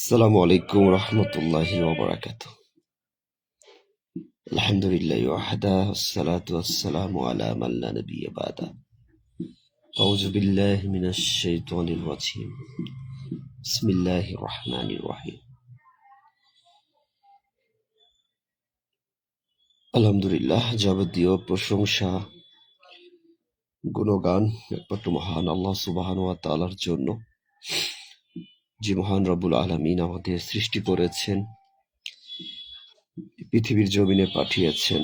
السلام عليكم ورحمة الله وبركاته. الحمد لله وحده والصلاة والسلام على من لا نبي بعده. أعوذ بالله من الشيطان الرجيم. بسم الله الرحمن الرحيم. আলহামদুলিল্লাহ, যাবতীয় প্রশংসা গুণগান একমাত্র মহান আল্লাহ সুবহানাহু ওয়া তাআলার জন্য, যে মহান রব্বুল আলামিন আমাদের সৃষ্টি করেছেন, পৃথিবীর জমিনে পাঠিয়েছেন,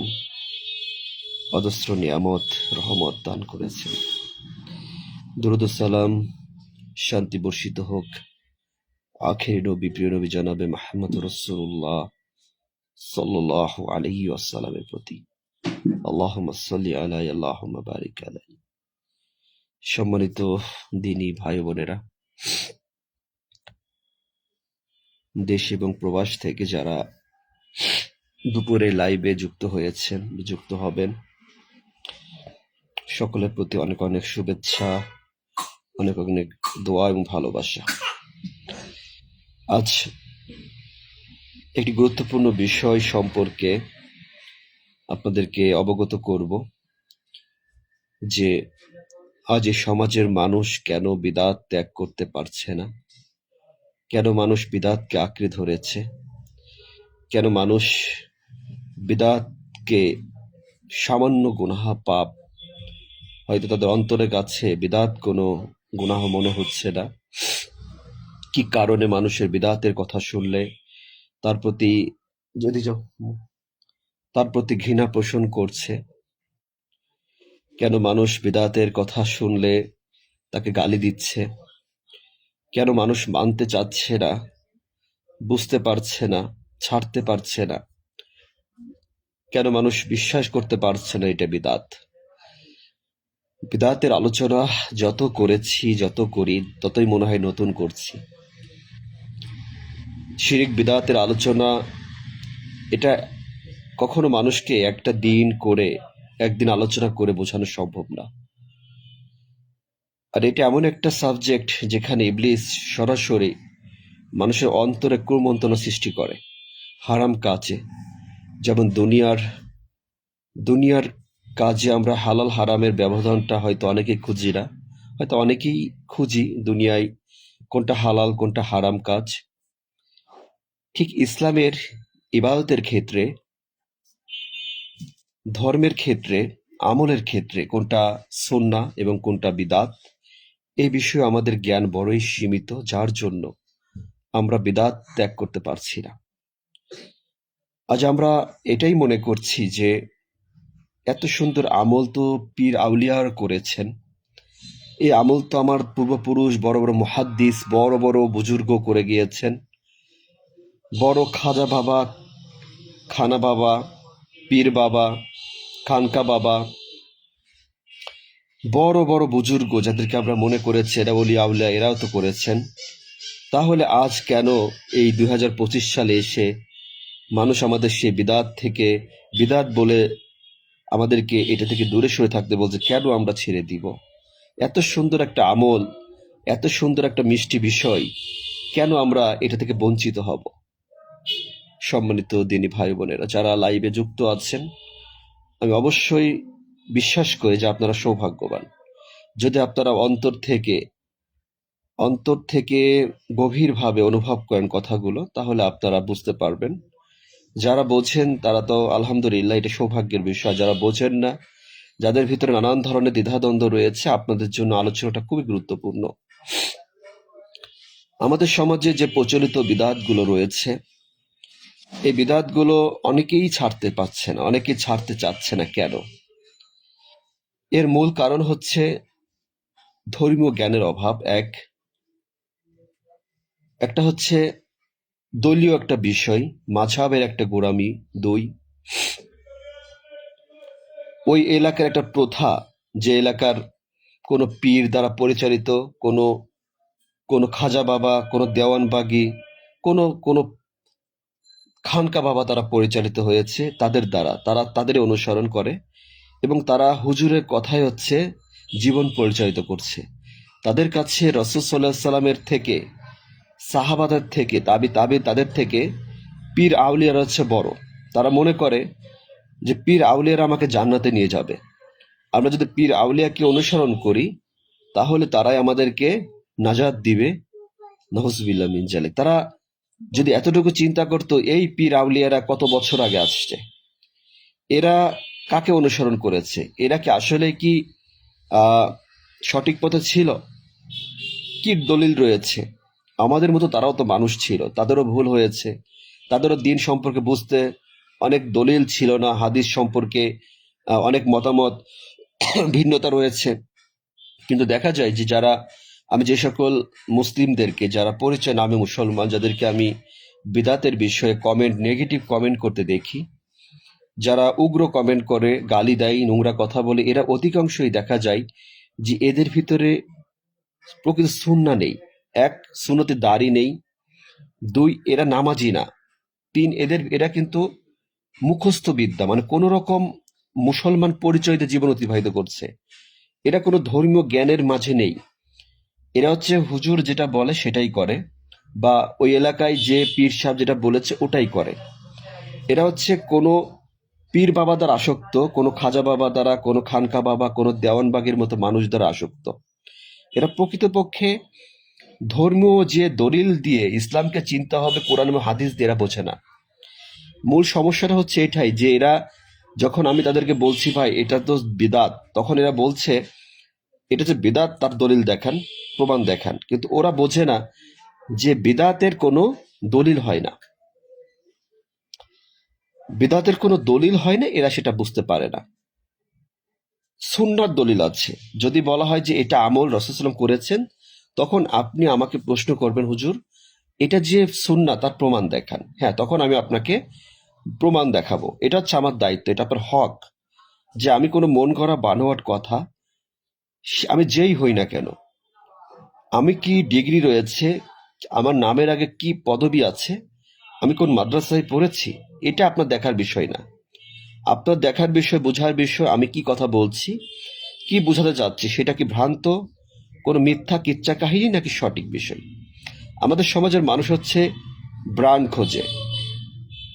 অজস্র নিয়ামত রহমত দান করেছেন। দুরূদ ও সালাম, শান্তি বর্ষিত হোক আখেরি নবী, প্রিয় নবী জনাবে মুহাম্মদ রাসূলুল্লাহ সাল্লাল্লাহু আলাইহি ওয়াসাল্লামের প্রতি। আল্লাহুম্মা সাল্লি আলাইহি আল্লাহুম্মা বারিক আলাইহি। সম্মানিত দ্বীনী ভাই বোনেরা, দেশ এবং প্রবাস থেকে যারা দুপুরে লাইভে যুক্ত হয়েছেন, যুক্ত হবেন, সকলের প্রতি অনেক অনেক শুভেচ্ছা, অনেক অনেক দোয়া এবং ভালোবাসা। আজ একটি গুরুত্বপূর্ণ বিষয় সম্পর্কে আপনাদেরকে অবগত করব, যে আজ এই সমাজের মানুষ কেন বিদআত ত্যাগ করতে পারছে না, কেন মানুষ বিদআতকে আঁকড়ে ধরেছে, কেন মানুষ বিদআতকে সামান্য গুনাহ পাপ, হয়তো তাদের অন্তরের কাছে বিদআত কোনো গুনাহ মনে হচ্ছে না, কি কারণে মানুষের বিদআতের কথা শুনলে তার প্রতি ঘৃণা পোষণ করছে, কেন মানুষ বিদআতের কথা শুনলে তাকে গালি দিচ্ছে, কেন মানুষ মানতে চাচ্ছে না, বুঝতে পারছে না, ছাড়তে পারছে না, কেন মানুষ বিশ্বাস করতে পারছে না এটা বিদআত। বিদআতের আলোচনা যত করেছি, যত করি, ততই মনে হয় নতুন করছি। শিরক বিদআতের আলোচনা, এটা কখনো মানুষকে একটা দিন করে, একদিন আলোচনা করে বোঝানো সম্ভব না। আর এটা এমন একটা সাবজেক্ট যেখানে ইবলিস সরাসরি মানুষের অন্তরে কুমন্ত্রণা সৃষ্টি করে হারাম কাজে। যেমন দুনিয়ার কাজে আমরা হালাল হারামের ব্যবধানটা হয়তো অনেকেই খুঁজি না, হয়তো অনেকেই খুঁজি দুনিয়ায় কোনটা হালাল কোনটা হারাম কাজ। ঠিক ইসলামের ইবাদতের ক্ষেত্রে, ধর্মের ক্ষেত্রে, আমলের ক্ষেত্রে কোনটা সুন্নাহ এবং কোনটা বিদআত, এই বিষয়ে আমাদের জ্ঞান বড়ই সীমিত, যার জন্য আমরা বিদআত ত্যাগ করতে পারছি না। আজ আমরা এটাই মনে করছি যে এত সুন্দর আমল তো পীর আউলিয়ার করেছেন, এই আমল তো আমার পূর্বপুরুষ বড় বড় মুহাদ্দিস, বড় বড় বুজুর্গ করে গিয়েছেন, বড় খাজা বাবা, খানা বাবা, পীর বাবা, খানকা বাবা, বড় বড় বুজুর্গ যাদেরকে আমরা মনে করেছি এরা ওলি আউলিয়া, এরাও তো করেছেন। তাহলে আজ কেন এই 2025 সালে এসে মানুষ আমাদের সেই বিদআত থেকে, বিদআত বলে আমাদেরকে এটা থেকে দূরে সরে থাকতে বলছে, কেন আমরা ছেড়ে দিব? এত সুন্দর একটা আমল, এত সুন্দর একটা মিষ্টি বিষয়, কেন আমরা এটা থেকে বঞ্চিত হব? সম্মানিত দ্বীনী ভাই বোনেরা, যারা লাইভে যুক্ত আছেন, আমি অবশ্যই বিশ্বাস করি যে আপনারা সৌভাগ্যবান। যদি আপনারা অন্তর থেকে গভীরভাবে অনুভব করেন কথাগুলো, তাহলে আপনারা বুঝতে পারবেন। যারা বোঝেন তারা তো আলহামদুলিল্লাহ, এটা সৌভাগ্যের বিষয়। যারা বোঝেন না, যাদের ভিতরে নানান ধরনের দ্বিধাদ্বন্দ্ব রয়েছে, আপনাদের জন্য আলোচনাটা খুবই গুরুত্বপূর্ণ। আমাদের সমাজে যে প্রচলিত বিদআতগুলো রয়েছে, এই বিদআতগুলো অনেকেই ছাড়তে পারছে না, অনেকেই ছাড়তে চাচ্ছে না। কেন? এর মূল কারণ হচ্ছে ধর্মীয় জ্ঞানের অভাব। একটা হচ্ছে দলীয় একটা বিষয়, মাযহাবের একটা গোঁড়ামি। দুই, ওই এলাকার একটা প্রথা, যে এলাকার কোনো পীর দ্বারা পরিচালিত, কোনো খাজা বাবা, কোনো দেওয়ানবাগি, কোনো খানকা বাবা দ্বারা পরিচালিত হয়েছে, তাদের দ্বারা তারা তাদের অনুসরণ করে এবং তারা হুজুরের কথাই হচ্ছে জীবন পরিচালিত করছে। তাদের কাছে রাসূল সাল্লাল্লাহু আলাইহি সাল্লামের থেকে সাহাবাদের থেকে তাদের থেকে পীর আউলিয়ারা হচ্ছে বড়। তারা মনে করে যে পীর আউলিয়ারা আমাকে জান্নাতে নিয়ে যাবে। আমরা যদি পীর আউলিয়াকে অনুসরণ করি তাহলে তারাই আমাদেরকে নাজাত দিবে। নওজুবিল্লাহ মিন জালিক। তারা যদি এতটুকু চিন্তা করতো, এই পীর আউলিয়ারা কত বছর আগে আসছে, এরা কাকে অনুসরণ করেছে, এরা কি আসলে কি সঠিক পথে ছিল, কি দলিল রয়েছে? আমাদের মতো তারাও তো মানুষ ছিল, তাদেরও ভুল হয়েছে, তাদেরও দিন সম্পর্কে বুঝতে অনেক দলিল ছিল না, হাদিস সম্পর্কে অনেক মতামত ভিন্নতা রয়েছে। কিন্তু দেখা যায় যে আমি যে সকল মুসলিমদেরকে যারা পরিচয় নামে মুসলমান, যাদেরকে আমি বিদাতের বিষয়ে নেগেটিভ কমেন্ট করতে দেখি, যারা উগ্র কমেন্ট করে, গালি দেয়, নোংরা কথা বলে, এরা অধিকাংশই দেখা যায় যে এদের ভিতরে প্রকৃত সুন্নাহ নেই। এক, সুন্নতে দাড়ি নেই। দুই, এরা নামাজি না। তিন, এরা কিন্তু মুখস্থ বিদ্যা, মানে কোন রকম মুসলমান পরিচয় দিয়ে জীবন অতিবাহিত করছে। এরা কোনো ধর্মীয় জ্ঞানের মাঝে নেই। এরা হচ্ছে হুজুর যেটা বলে সেটাই করে, বা ওই এলাকায় যে পীর সাহেব যেটা বলেছে ওটাই করে। এরা হচ্ছে কোনো পীর বাবা দ্বারা আসক্ত, কোনো খাজা বাবা দ্বারা, কোনো খানকা বাবা, কোনো দেওয়ানবাগের মতো মানুষ দ্বারা আসক্ত। এরা প্রকৃতপক্ষে ধর্মীয় যে দলিল দিয়ে ইসলামকে চিন্তা হবে, কোরআন এবং হাদিস দিয়ে এরা বোঝে না। মূল সমস্যাটা হচ্ছে এটাই যে এরা, যখন আমি তাদেরকে বলছি ভাই এটা তো বিদাত, তখন এরা বলছে এটা যে বিদাত তার দলিল দেখান, প্রমাণ দেখান। কিন্তু ওরা বোঝে না যে বিদাতের কোনো দলিল হয় না, বিদাতের কোনো দলিল হয় না, এরা সেটা বুঝতে পারে না। সুন্নার দলিল আছে। যদি বলা হয় যে এটা আমল রাসূল সাল্লাল্লাহু আলাইহি ওয়াসাল্লাম করেছেন, তখন আপনি আমাকে প্রশ্ন করবেন, হুজুর এটা যে সুন্নাহ তার প্রমাণ দেখান। হ্যাঁ, তখন আমি আপনাকে প্রমাণ দেখাবো। এটা হচ্ছে আমার দায়িত্ব, এটা আপনার হক, যে আমি কোনো মন গড়া বানোয়াট কথা, আমি যেই হই না কেন, আমি কি ডিগ্রি রয়েছে, আমার নামের আগে কি পদবি আছে, আমি কোন মাদ্রাসায় পড়েছি, এটা আপনার দেখার বিষয় না। আপনার দেখার বিষয়, বোঝার বিষয়, আমি কি কথা বলছি, কি বোঝাতে চাচ্ছি, সেটা কি ভ্রান্ত কোনো মিথ্যা কিচ্ছা কাহিনী নাকি সঠিক বিষয়। আমাদের সমাজের মানুষ হচ্ছে ব্রান্ড খোঁজে,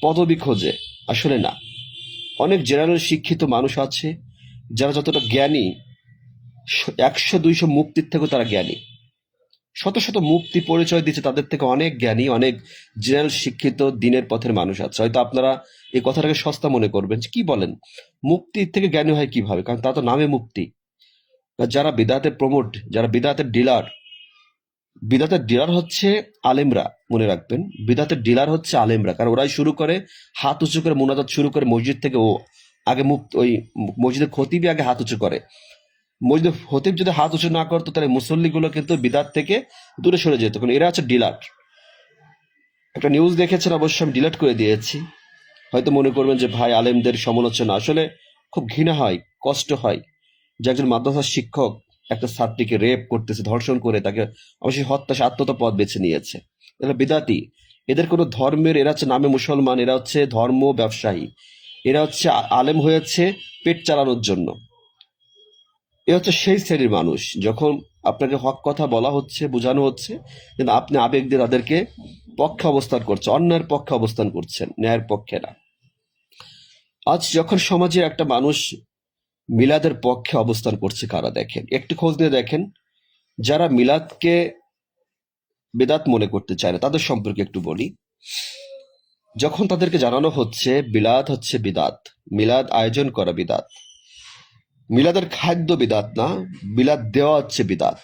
পদবি খোঁজে, আসলে না। অনেক জেনারেল শিক্ষিত মানুষ আছে যারা যতটা জ্ঞানী, 100-200 মুক্তির থেকেও তারা জ্ঞানী, শত শত মুক্তি পরিচয় দিচ্ছে, তাদের থেকে অনেক জ্ঞানী, অনেক জেনারেল শিক্ষিত দিনের পথের মানুষ আছে। হয়তো আপনারা এই কথাটাকে সস্তা মনে করবেন, যে কি বলেন, মুক্তির থেকে জ্ঞানী হয় কিভাবে, কারণ তা তো নামে মুক্তি। যারা বিদাতের প্রমোট, যারা বিদাতের ডিলার হচ্ছে আলেমরা, মনে রাখবেন, বিদাতের ডিলার হচ্ছে আলেমরা। কারণ ওরাই শুরু করে, হাত উঁচু করে মুনাজাত শুরু করে মসজিদ থেকে। ও আগে ওই মসজিদের খতিবই আগে হাত উঁচু করে। মসজিদের খতিব যদি হাত উঁচু না করতো, তাহলে মুসল্লিগুলো কিন্তু বিদাত থেকে দূরে সরে যেত। কারণ এরা হচ্ছে ডিলার। একটা নিউজ দেখেছেন, অবশ্য আমি ডিলিট করে দিয়েছি। হয়তো মনে করবেন যে ভাই আলেমদের সমালোচনা, আসলে খুব ঘৃণা হয়, কষ্ট হয় যে একজন মাদ্রাসার শিক্ষক একটা ছাত্রীকে রেপ করতেছে, ধর্ষণ করে তাকে অবশ্যই হত্যা, সে আত্মহত্যা পথ বেছে নিয়েছে। এরা বিদাতি। এদের কোনো ধর্মের, এরা হচ্ছে নামে মুসলমান, এরা হচ্ছে ধর্ম ব্যবসায়ী, এরা হচ্ছে আলেম হয়েছে পেট চালানোর জন্য। এ হচ্ছে সেই শ্রেণীর মানুষ, যখন আপনাকে হক কথা বলা হচ্ছে, বোঝানো হচ্ছে, কিন্তু আপনি আবেগ দিয়ে তাদেরকে পক্ষে অবস্থান করছেন, অন্যায়ের পক্ষে অবস্থান করছেন, ন্যায়ের পক্ষে না। আজ যখন সমাজে একটা মানুষ মিলাদের পক্ষে অবস্থান করছে, কারা দেখেন, একটু খোঁজ নিয়ে দেখেন, যারা মিলাদকে বেদাত মনে করতে চায় না, তাদের সম্পর্কে একটু বলি। যখন তাদেরকে জানানো হচ্ছে বিলাদ হচ্ছে বিদাত, মিলাদ আয়োজন করা বিদাত, মিলাদের খাদ্য বিদাত না, বিলাদ দেওয়া হচ্ছে বিদাত।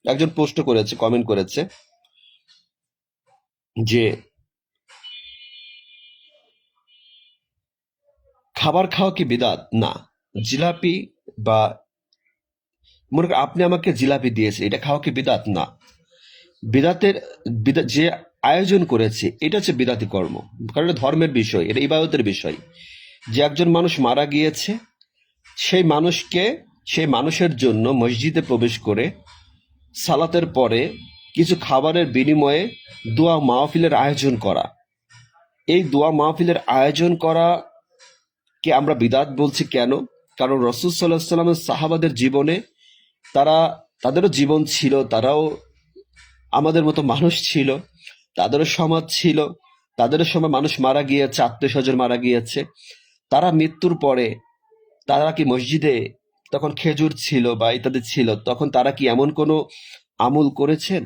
একজন প্রশ্ন করেছে, কমেন্ট করেছে যে খাবার খাওয়া কি বিদাত? না। জিলাপি বা মনে করেন আপনি আমাকে জিলাপি দিয়েছে, এটা খাওয়া কি বিদাত? না। যে আয়োজন করেছে এটা হচ্ছে বিদাতি কর্ম, কারণ এটা ধর্মের বিষয়, এটা ইবাদতের বিষয়। যে একজন মানুষ মারা গিয়েছে, সেই মানুষের জন্য মসজিদে প্রবেশ করে সালাতের পরে কিছু খাবারের বিনিময়ে দোয়া মাহফিলের আয়োজন করা, এই দোয়া মাহফিলের আয়োজন করা কে আমরা বিদাত বলছি কেন? কারণ রাসূল সাল্লাল্লাহু আলাইহি ওয়াসাল্লামের সাহাবাদের জীবনে তাদেরও জীবন ছিল, তারাও আমাদের মতো মানুষ ছিল, তাদেরও সমাজ ছিল, তাদেরও সময় মানুষ মারা গিয়েছে, আত্মীয় স্বজন মারা গিয়েছে। তারা মৃত্যুর পরে তারা কি মসজিদে তখন খেজুর ছিল বা ইত্যাদি ছিল, তখন তারা কি এমন কোনো আমল করেছেন?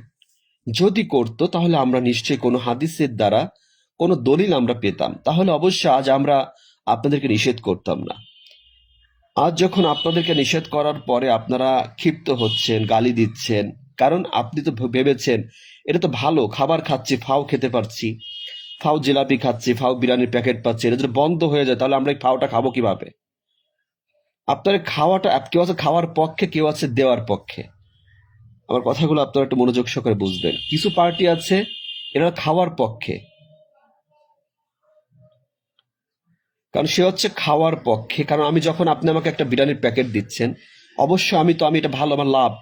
যদি করতো তাহলে আমরা নিশ্চয়ই কোনো হাদিসের দ্বারা কোনো দলিল আমরা পেতাম, তাহলে অবশ্যই আজ আমরা আপনাদেরকে নিষেধ করতাম না। আজ যখন আপনাদেরকে নিষেধ করার পরে আপনারা ক্ষিপ্ত হচ্ছেন, গালি দিচ্ছেন, কারণ আপনি তো ভেবেছেন এটা তো ভালো খাবার খাচ্ছি, ফাও খেতে পারছি, ফাও জিলাপি খাচ্ছি, ফাও বিরিয়ানির প্যাকেট পাচ্ছি, এটা যদি বন্ধ হয়ে যায় তাহলে আমরা এই ফাওটা খাবো কিভাবে? আপনার খাওয়াটা কেউ আছে খাওয়ার পক্ষে, কেউ আছে দেওয়ার পক্ষে। আমার কথাগুলো আপনারা একটু মনোযোগ সহকারে বুঝবেন। কিছু পার্টি আছে এরা খাওয়ার পক্ষে, কারণ সে হচ্ছে খাওয়ার পক্ষে। কারণ আমি যখন আপনি আমাকে একটা বিরিয়ানির প্যাকেট দিচ্ছেন, অবশ্য আমি এটা ভালো, আমার লাভ।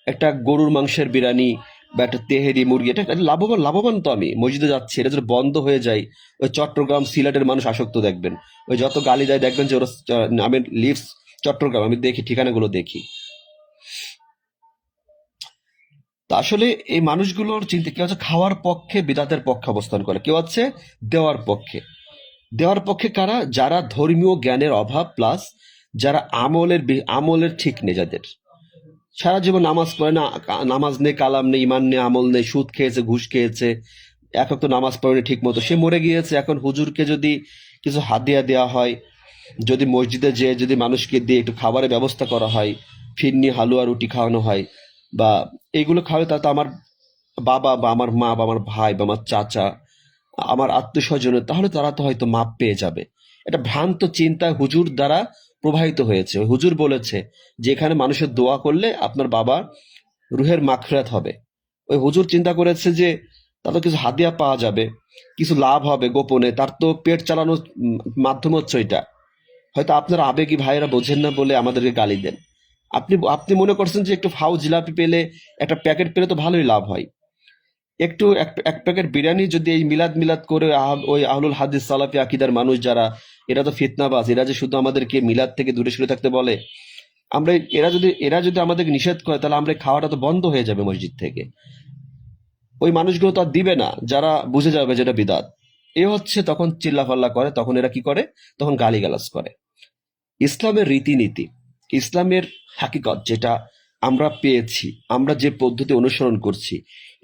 একটা গরুর মাংসের বিরিয়ানি বা একটা তেহেরি মুরগি, এটা এটা লাভবান লাভবান তো। আমি মসজিদে যাচ্ছি, এটা যদি বন্ধ হয়ে যায়, ওই চট্টগ্রাম সিলেটের মানুষ আসক্ত দেখবেন, ওই যত গালি দেয় দেখবেন যে ওরা আমি লিভস চট্টগ্রাম, আমি দেখি ঠিকানাগুলো দেখি। তা আসলে এই মানুষগুলোর চিন্তা, কেউ হচ্ছে খাওয়ার পক্ষে বিদাতের পক্ষে অবস্থান করে, কেউ হচ্ছে দেওয়ার পক্ষে। দেওয়ার পক্ষে কারা? যারা ধর্মীয় জ্ঞানের অভাব, প্লাস যারা আমলের ঠিক নেই, যাদের সারা জীবন নামাজ পড়ে না, নামাজ নেই, কালাম নেই, ইমান নেই, আমল নেই, সুদ খেয়েছে, ঘুষ খেয়েছে, এক তো নামাজ পড়েনি ঠিক মতো, সে মরে গিয়েছে। এখন হুজুরকে যদি কিছু হাদিয়া দেওয়া হয়, যদি মসজিদে যেয়ে যদি মানুষকে দিয়ে একটু খাবারের ব্যবস্থা করা হয়, ফিরনি, হালুয়া, রুটি খাওয়ানো হয়, বা এইগুলো খাওয়ালে, তা তো আমার বাবা বা আমার মা বা আমার ভাই বা আমার চাচা, আমার আত্মীয় স্বজনের, তাহলে তারা তো হয়তো মাপ পেয়ে যাবে। এটা ভ্রান্ত চিন্তা হুজুর দ্বারা প্রবাহিত হয়েছে। ওই হুজুর বলেছে যে এখানে মানুষের দোয়া করলে আপনার বাবা রুহের মাগফিরাত হবে। ওই হুজুর চিন্তা করেছে যে তাতে কিছু হাদিয়া পাওয়া যাবে, কিছু লাভ হবে গোপনে, তার তো পেট চালানোর মাধ্যম হচ্ছে ওইটা। হয়তো আপনারা আবেগী ভাইয়েরা বোঝেন না বলে আমাদেরকে গালি দেন। আপনি আপনি মনে করছেন যে একটু ফাউ জিলাপি পেলে, একটা প্যাকেট পেলে তো ভালোই লাভ হয়। একটু এক প্যাকেট বিরিয়ানি যদি এই মিলাদ মিলাদ করে ওই আহলুল হাদিস সালাফি আকিদার মানুষ যারা, এরা তো ফিতনাবাজ, এরা যে শুধু আমাদেরকে মিলাদ থেকে দূরে সরে থাকতে বলে, আমরা এরা যদি আমাদেরকে নিষেধ করে, তাহলে আমরা এই খাওয়াটা তো বন্ধ হয়ে যাবে মসজিদ থেকে। ওই মানুষগুলো তো আর দিবে না যারা বুঝে যাবে যেটা বিদাত। এ হচ্ছে তখন চিল্লাফাল্লা করে, তখন এরা কি করে? তখন গালিগালাজ করে। ইসলামের রীতিনীতি, ইসলামের হাকিকত যেটা আমরা পেয়েছি, আমরা যে পদ্ধতি অনুসরণ করছি,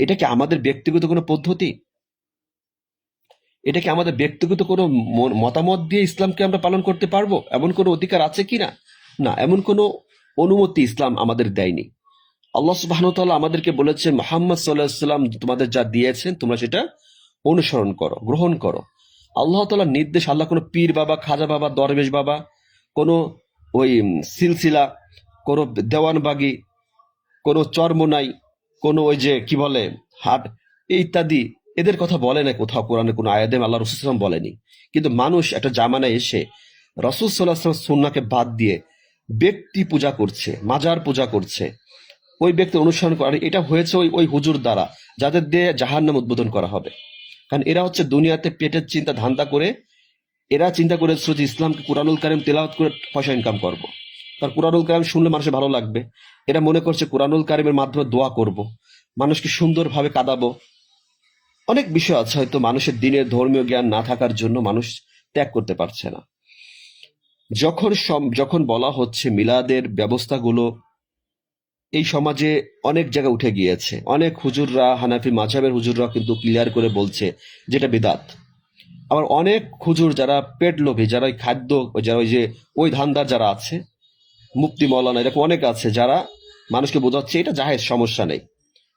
এটা কি আমাদের ব্যক্তিগত কোনো পদ্ধতি? এটা কি আমাদের ব্যক্তিগত কোনো মতামত দিয়ে ইসলামকে আমরা পালন করতে পারবো? এমন কোনো অধিকার আছে কি না? না, এমন কোনো অনুমতি ইসলাম আমাদের দেয়নি। আল্লাহ সুবহানাহু ওয়া তাআলা আমাদেরকে বলেছেন, মুহাম্মদ সাল্লাল্লাহু আলাইহি ওয়াসাল্লাম তোমাদের যা দিয়েছেন তোমরা সেটা অনুসরণ করো, গ্রহণ করো। আল্লাহ তাআলার নির্দেশ, আল্লাহ কোনো পীর বাবা, খাজা বাবা, দরবেশ বাবা, কোনো ওই সিলসিলা, কোনো দেওয়ানবাগি, কোনো চরমোনাই, কোনো ওই যে কি বলে হাট ইত্যাদি, এদের কথা বলে না কোথাও কোরআনে কোনো আয়াতে। আল্লাহ রাসূল সাল্লাল্লাহু আলাইহি ওয়াসাল্লাম বলেনি। কিন্তু মানুষ একটা জামানায় এসে রাসূল সাল্লাল্লাহু আলাইহি ওয়াসাল্লাম সুন্নাহকে বাদ দিয়ে ব্যক্তি পূজা করছে, মাজার পূজা করছে, ওই ব্যক্তি অনুসরণ করে। এটা হয়েছে ওই ওই হুজুর দ্বারা, যাদের দিয়ে জাহান্নাম উদ্বোধন করা হবে। কারণ এরা হচ্ছে দুনিয়াতে পেটের চিন্তা ধান্দা করে, এরা চিন্তা করেছিল যে ইসলামকে কুরআনুল কারীম তেলাওয়াত করে পয়সা ইনকাম করব। কারণ কুরআনুল কারীম শুনলে মানুষের ভালো লাগবে। এরা মনে করছে কুরআনুল কারীমের মাধ্যমে দোয়া করব, মানুষকে সুন্দরভাবে কাঁদাবো। অনেক বিষয় আছে হয়তো মানুষের দিনের ধর্মীয় জ্ঞান না থাকার জন্য মানুষ ত্যাগ করতে পারছে না। যখন বলা হচ্ছে মিলাদের ব্যবস্থাগুলো এই সমাজে অনেক জায়গায় উঠে গিয়েছে, অনেক হুজুররা, হানাফি মাযহাবের হুজুররা কিন্তু ক্লিয়ার করে বলছে যেটা বিদআত। আবার অনেক হুজুর যারা পেট লোভী, যারা ওই খাদ্য, যারা ওই যে ওই ধান্দার যারা আছে, মুফতি মৌলানা এরকম অনেক আছে যারা মানুষকে বোঝাচ্ছে এটা জায়েজ, সমস্যা নেই।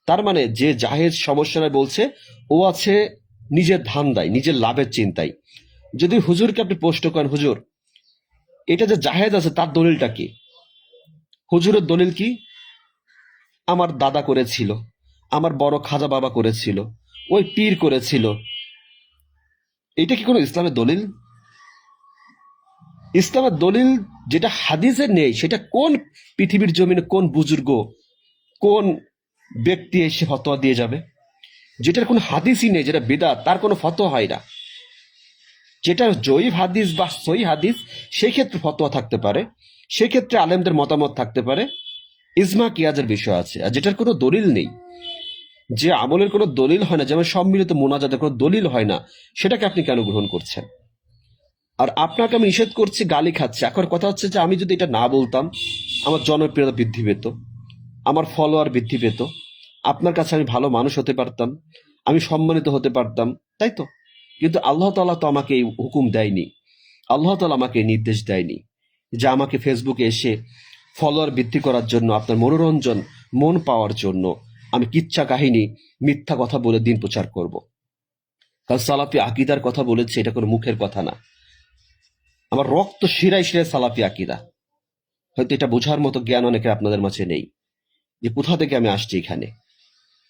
তার মানে যে জায়েজ সমস্যা নেই বলছে, ও আছে নিজের ধান্দায়, নিজের লাভের চিন্তায়। যদি হুজুরকে আপনি প্রশ্ন করেন, হুজুর এটা যে জায়েজ আছে তার দলিলটা কি? হুজুরের দলিল কি? আমার দাদা করেছিল, আমার বড় খাজা বাবা করেছিল, ওই পীর করেছিল। এটা কি কোনো ইসলামের দলিল? ইসলামের দলিল যেটা হাদিসে নেই, সেটা কোন পৃথিবীর জমিনে কোন বুজুর্গ, কোন ব্যক্তি এসে ফতোয়া দিয়ে যাবে? যেটার কোনো হাদিসই নেই, যেটা বিদআত, তার কোনো ফতোয়া হয় না। যেটা জয়ীফ হাদিস বা সহিহ হাদিস, সেই ক্ষেত্রে ফতোয়া থাকতে পারে, সেক্ষেত্রে আলেমদের মতামত থাকতে পারে, ইজমা কিয়াজের বিষয় আছে। আর যেটার কোনো দলিল নেই, যে আমলের কোনো দলিল হয় না, যেমন সম্মিলিত মোনাজাতের কোনো দলিল হয় না, সেটাকে আপনি কেন গ্রহণ করছেন? আর আপনাকে আমি নিষেধ করছি গালি খাচ্ছে। এখন কথা হচ্ছে যে আমি যদি এটা না বলতাম, আমার জনপ্রিয়তা বৃদ্ধি পেত, আমার ফলোয়ার বৃদ্ধি পেত, আপনার কাছে আমি ভালো মানুষ হতে পারতাম, আমি সম্মানিত হতে পারতাম, তাই তো? কিন্তু আল্লাহ তাআলা তো আমাকে এই হুকুম দেয়নি, আল্লাহ তাআলা আমাকে এই নির্দেশ দেয়নি যে আমাকে ফেসবুকে এসে ফলোয়ার বৃদ্ধি করার জন্য, আপনার মনোরঞ্জন, মন পাওয়ার জন্য আমি কিচ্ছা কাহিনী, মিথ্যা কথা বলে দিন প্রচার করব। কারণ সালাফি আকিদার কথা বলেছে, এটা কোনো মুখের কথা না। আমার রক্ত শিরায় শিরায় সালাফি আকিদা। হয়তো এটা বোঝার মতো জ্ঞান অনেকের আপনাদের মাঝে নেই, যে কোথা থেকে আমি আসছি এখানে।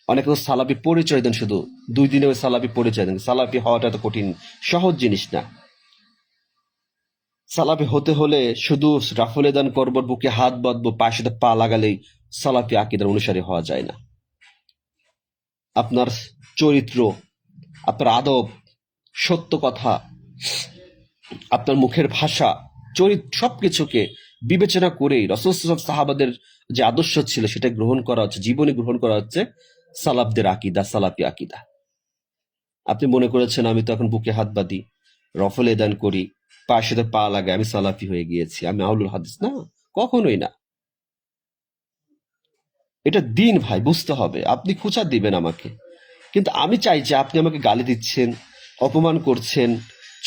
অনেকে তো সালাফি পরিচয় দেন, শুধু 2 দিনে ওই সালাফি পরিচয় দেন। সালাফি হওয়াটা তো কঠিন, সহজ জিনিস না। সালাফি হতে হলে শুধু রাফলে দান করবো, বুকে হাত বাঁধবো, পায়ের সাথে পা লাগালেই সালাফি আকিদার অনুসারী হওয়া যায় না। আপনার চরিত্র, আপনার আদব, সত্য কথা, আপনার মুখের ভাষা, চরিত্র, সবকিছুকে বিবেচনা করেই রাসূল সাল্লাল্লাহু আলাইহি ওয়াসাল্লাম সাহাবাদের যে আদর্শ ছিল সেটা গ্রহণ করা হচ্ছে, জীবনে গ্রহণ করা হচ্ছে সালাফদের আকিদা, সালাফি আকিদা। আপনি মনে করেছেন আমি তো এখন বুকে হাত বাঁধি, রফলে দান করি, পায়ের সাথে পা লাগাই, আমি সালাফি হয়ে গিয়েছি, আমি আউলুল হাদিস? না, কখনোই না। এটা দিন ভাই, বুঝতে হবে। আপনি খুঁচা দিবেন আমাকে, কিন্তু আমি চাই যে আপনি আমাকে গালি দিচ্ছেন, অপমান করছেন,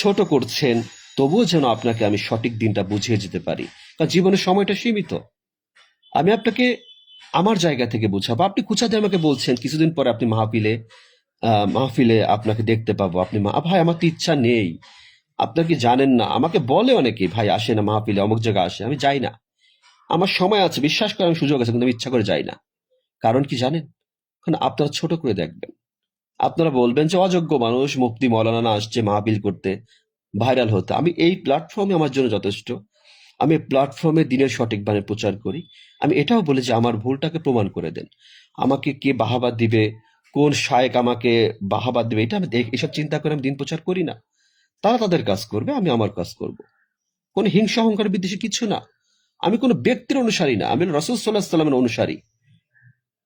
ছোট করছেন, তবুও যেন আপনাকে আমি সঠিক দিনটা বুঝিয়ে যেতে পারি। কারণ জীবনের সময়টা সীমিত। আমি আপনাকে আমার জায়গা থেকে বুঝাবো। আপনি খুঁচা দিয়ে আমাকে বলছেন কিছুদিন পরে আপনি মাহফিলে আপনাকে দেখতে পাবো। আপনি ভাই আমার তো ইচ্ছা নেই। আপনার কি জানেন না, আমাকে বলে অনেকেই, ভাই আসে না মাহফিলে, অমুক জায়গায় আসে, আমি যাই না। আমার সময় আছে, বিশ্বাস করে আমি সুযোগ আছে, কিন্তু আমি ইচ্ছা করে যাই না। কারণ কি জানেন? কারণ আপনারা ছোট করে দেখবেন। আপনারা বলবেন যে অযোগ্য মানুষ, মুফতি মৌলানা আসছে মাহফিল করতে, ভাইরাল হতে। আমি এই প্ল্যাটফর্মে আমার জন্য যথেষ্ট। আমি এই প্ল্যাটফর্মে দিনের সঠিক বাণী প্রচার করি। আমি এটাও বলি যে আমার ভুলটাকে প্রমাণ করে দেন। আমাকে কে বাহাবা দিবে, কোন শায়েক আমাকে বাহাবা দিবে, এটা আমি এসব চিন্তা করে আমি দিন প্রচার করি না। তারা তাদের কাজ করবে, আমি আমার কাজ করব। কোনো হিংসা অহংকার বিদ্বেষী কিছু না। আমি কোনো ব্যক্তির অনুসারী না, আমি রাসূল সাল্লাল্লাহু আলাইহি ওয়াসাল্লামের অনুসারী,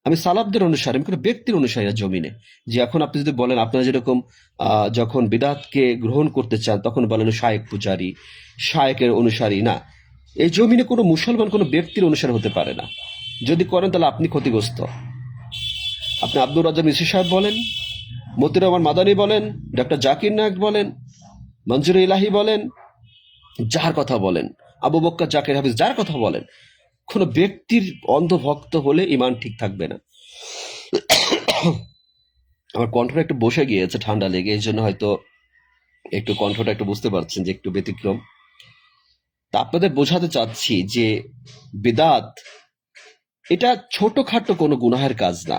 আমি সালাফদের অনুসারী, আমি কোনো ব্যক্তির অনুসারী না জমিনে। যে এখন আপনি যদি বলেন, আপনারা যেরকম যখন বিদআতকে গ্রহণ করতে চান তখন বলেন শায়েক পূজারি, শায়েকের অনুসারী। না, এই জমিনে কোনো মুসলমান কোনো ব্যক্তির অনুসারী হতে পারে না। যদি করেন তাহলে আপনি ক্ষতিগ্রস্ত। আপনি আব্দুর রাজ্জাক মিশরি সাহেব বলেন, মতিউর রহমান মাদানী বলেন, ডক্টর জাকির নায়েক বলেন, মনজুর ইলাহি বলেন, যার কথা বলেন, আবু বক্কর জাকির হাফিজ, যার কথা বলেন, কোনো ব্যক্তির অন্ধভক্ত হলে ইমান ঠিক থাকবে না। আমার কণ্ঠটা একটু বসে গিয়েছে ঠান্ডা লেগে, এই জন্য হয়তো একটু কণ্ঠটা একটু বুঝতে পারছেন যে একটু ব্যতিক্রম। তা আপনাদের বোঝাতে চাচ্ছি যে বিদাত এটা ছোটখাটো কোনো গুনাহের কাজ না।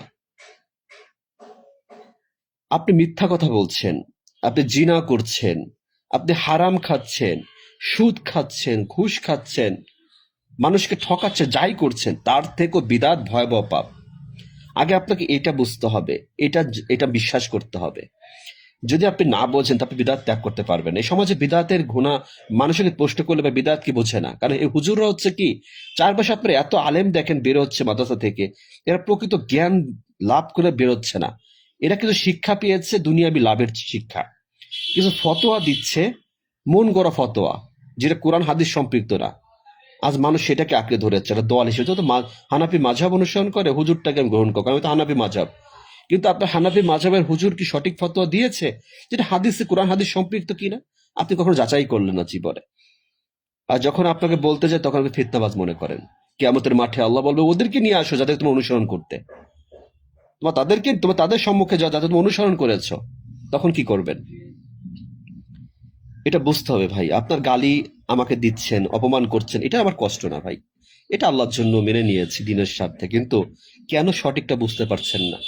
আপনি মিথ্যা কথা বলছেন, আপনি জিনা করছেন, আপনি হারাম খাচ্ছেন, সুদ খাচ্ছেন, ঘুষ খাচ্ছেন, মানুষকে ঠকাচ্ছেন, যাই করছেন, তার থেকেও বিদাত ভয়াবহ পাপ। আগে আপনাকে এটা বুঝতে হবে, এটা এটা বিশ্বাস করতে হবে। যদি আপনি না বোঝেন তো আপনি বিদাত ত্যাগ করতে পারবেন। এই সমাজে বিদাতের গুণা মানুষকে প্রশ্ন করলে বা বিদাত কি বোঝে না। কারণ এই হুজুররা হচ্ছে কি, চারপাশে আপনার এত আলেম দেখেন বের হচ্ছে মাদ্রাসা থেকে, এরা প্রকৃত জ্ঞান লাভ করে বেরোচ্ছে না। এরা কিছু শিক্ষা পেয়েছে, দুনিয়াবি লাভের শিক্ষা, কিছু ফতোয়া দিচ্ছে, মন গড়া ফতোয়া, যেটা কোরআন হাদিস সম্পৃক্ত না। আজ মানুষ সেটাকে আঁকড়ে ধরেছে, এটা দোয়াল হিসেবে। তো হানাফি মাঝহাব অনুসরণ করে, হুজুরটাকে আমি গ্রহণ করবো, আমি তো হানাফি মাঝহাব। কিন্তু আপনার হানাফি মাযহাবের হুজুর কি সঠিক ফতোয়া দিয়েছে, যেটা হাদিসে, কোরআন হাদিস সম্পৃক্ত কিনা আপনি কখনো যাচাই করলেন না জীবনে। আর যখন আপনাকে বলতে যায় তখন আপনি ফিতনাবাজ মনে করেন। কিয়ামতের মাঠে আল্লাহ বলবে ওদেরকে নিয়ে আসো যাদের তুমি অনুসরণ করতে, তোমার তাদের সম্মুখে যাদের তুমি অনুসরণ করেছো, তখন কি করবেন? এটা বুঝতে হবে ভাই। আপনার গালি আমাকে দিচ্ছেন, অপমান করছেন, এটা আমার কষ্ট না ভাই, এটা আল্লাহর জন্য মেনে নিয়েছি দিনের স্বার্থে। কিন্তু কেন সঠিকটা বুঝতে পারছেন না?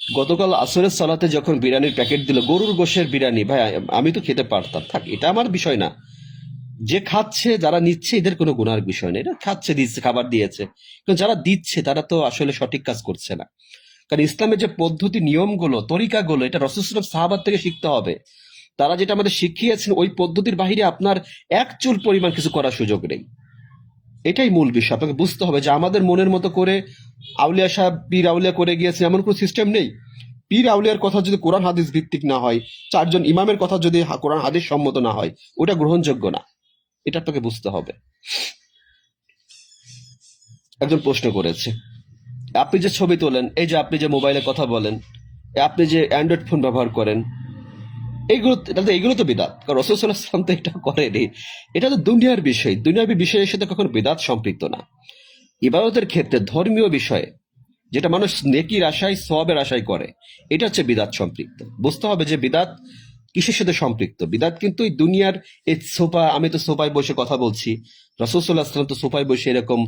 গতকাল আসরের সালাতে যখন বিরিয়ানির প্যাকেট দিল, গরুর গোশের বিরিয়ানি, ভাই আমি তো খেতে পারতাম, থাক, এটা আমার বিষয় না। যে খাচ্ছে, যারা নিচ্ছে, এদের কোনো গুনার বিষয় নেই, এটা খাচ্ছে, দিচ্ছে, খাবার দিয়েছে। কিন্তু যারা দিচ্ছে তারা তো আসলে সঠিক কাজ করছে না। কারণ ইসলামের যে পদ্ধতি, নিয়মগুলো, তরিকাগুলো, এটা রাসূল সাল্লাল্লাহু আলাইহি ওয়াসাল্লাম সাহাবাত থেকে শিখতে হবে। তারা যেটা আমাদের শিখিয়েছেন ওই পদ্ধতির বাহিরে আপনার এক চুল পরিমাণ কিছু করার সুযোগ নেই। এটাই মূল বিষয়। আপনাকে বুঝতে হবে যে আমাদের মনের মতো করে আউলিয়া সাহেব পীর আউলিয়া করে গিয়েছে এমন কোনো সিস্টেম নেই। পীর আউলিয়ার কথা যদি কোরআন হাদিস ভিত্তিক না হয়, চারজন ইমামের কথা যদি কোরআন হাদিস সম্মত না হয়, ওটা গ্রহণযোগ্য না। এটা আপনাকে বুঝতে হবে। একজন প্রশ্ন করেছে, আপনি যে ছবি তোলেন, এই যে আপনি যে মোবাইলে কথা বলেন, আপনি যে অ্যান্ড্রয়েড ফোন ব্যবহার করেন, এগুলো তো বিদাত। কারণ রাসূল সাল্লাল্লাহু আলাইহি ওয়াসাল্লাম তো এটা করেনি। এটা তো দুনিয়ার বিষয়, দুনিয়াবী বিষয়ের সাথে কখনো বিদাত সম্পৃক্ত না। ইবাদতের ক্ষেত্রে ধর্মীয় বিষয়ে যেটা মানুষ নেকির আশায় সওয়াবের আশায় করে, এটা হচ্ছে বিদাত সম্পৃক্ত। বুঝতে হবে যে বিদাত কিসের সাথে সম্পৃক্ত। বিদাত কিন্তু এই দুনিয়ার এই সোফা, আমি তো সোফায় বসে কথা বলছি, রাসূল সাল্লাল্লাহু আলাইহি ওয়াসাল্লাম তো সোফায় বসে এরকম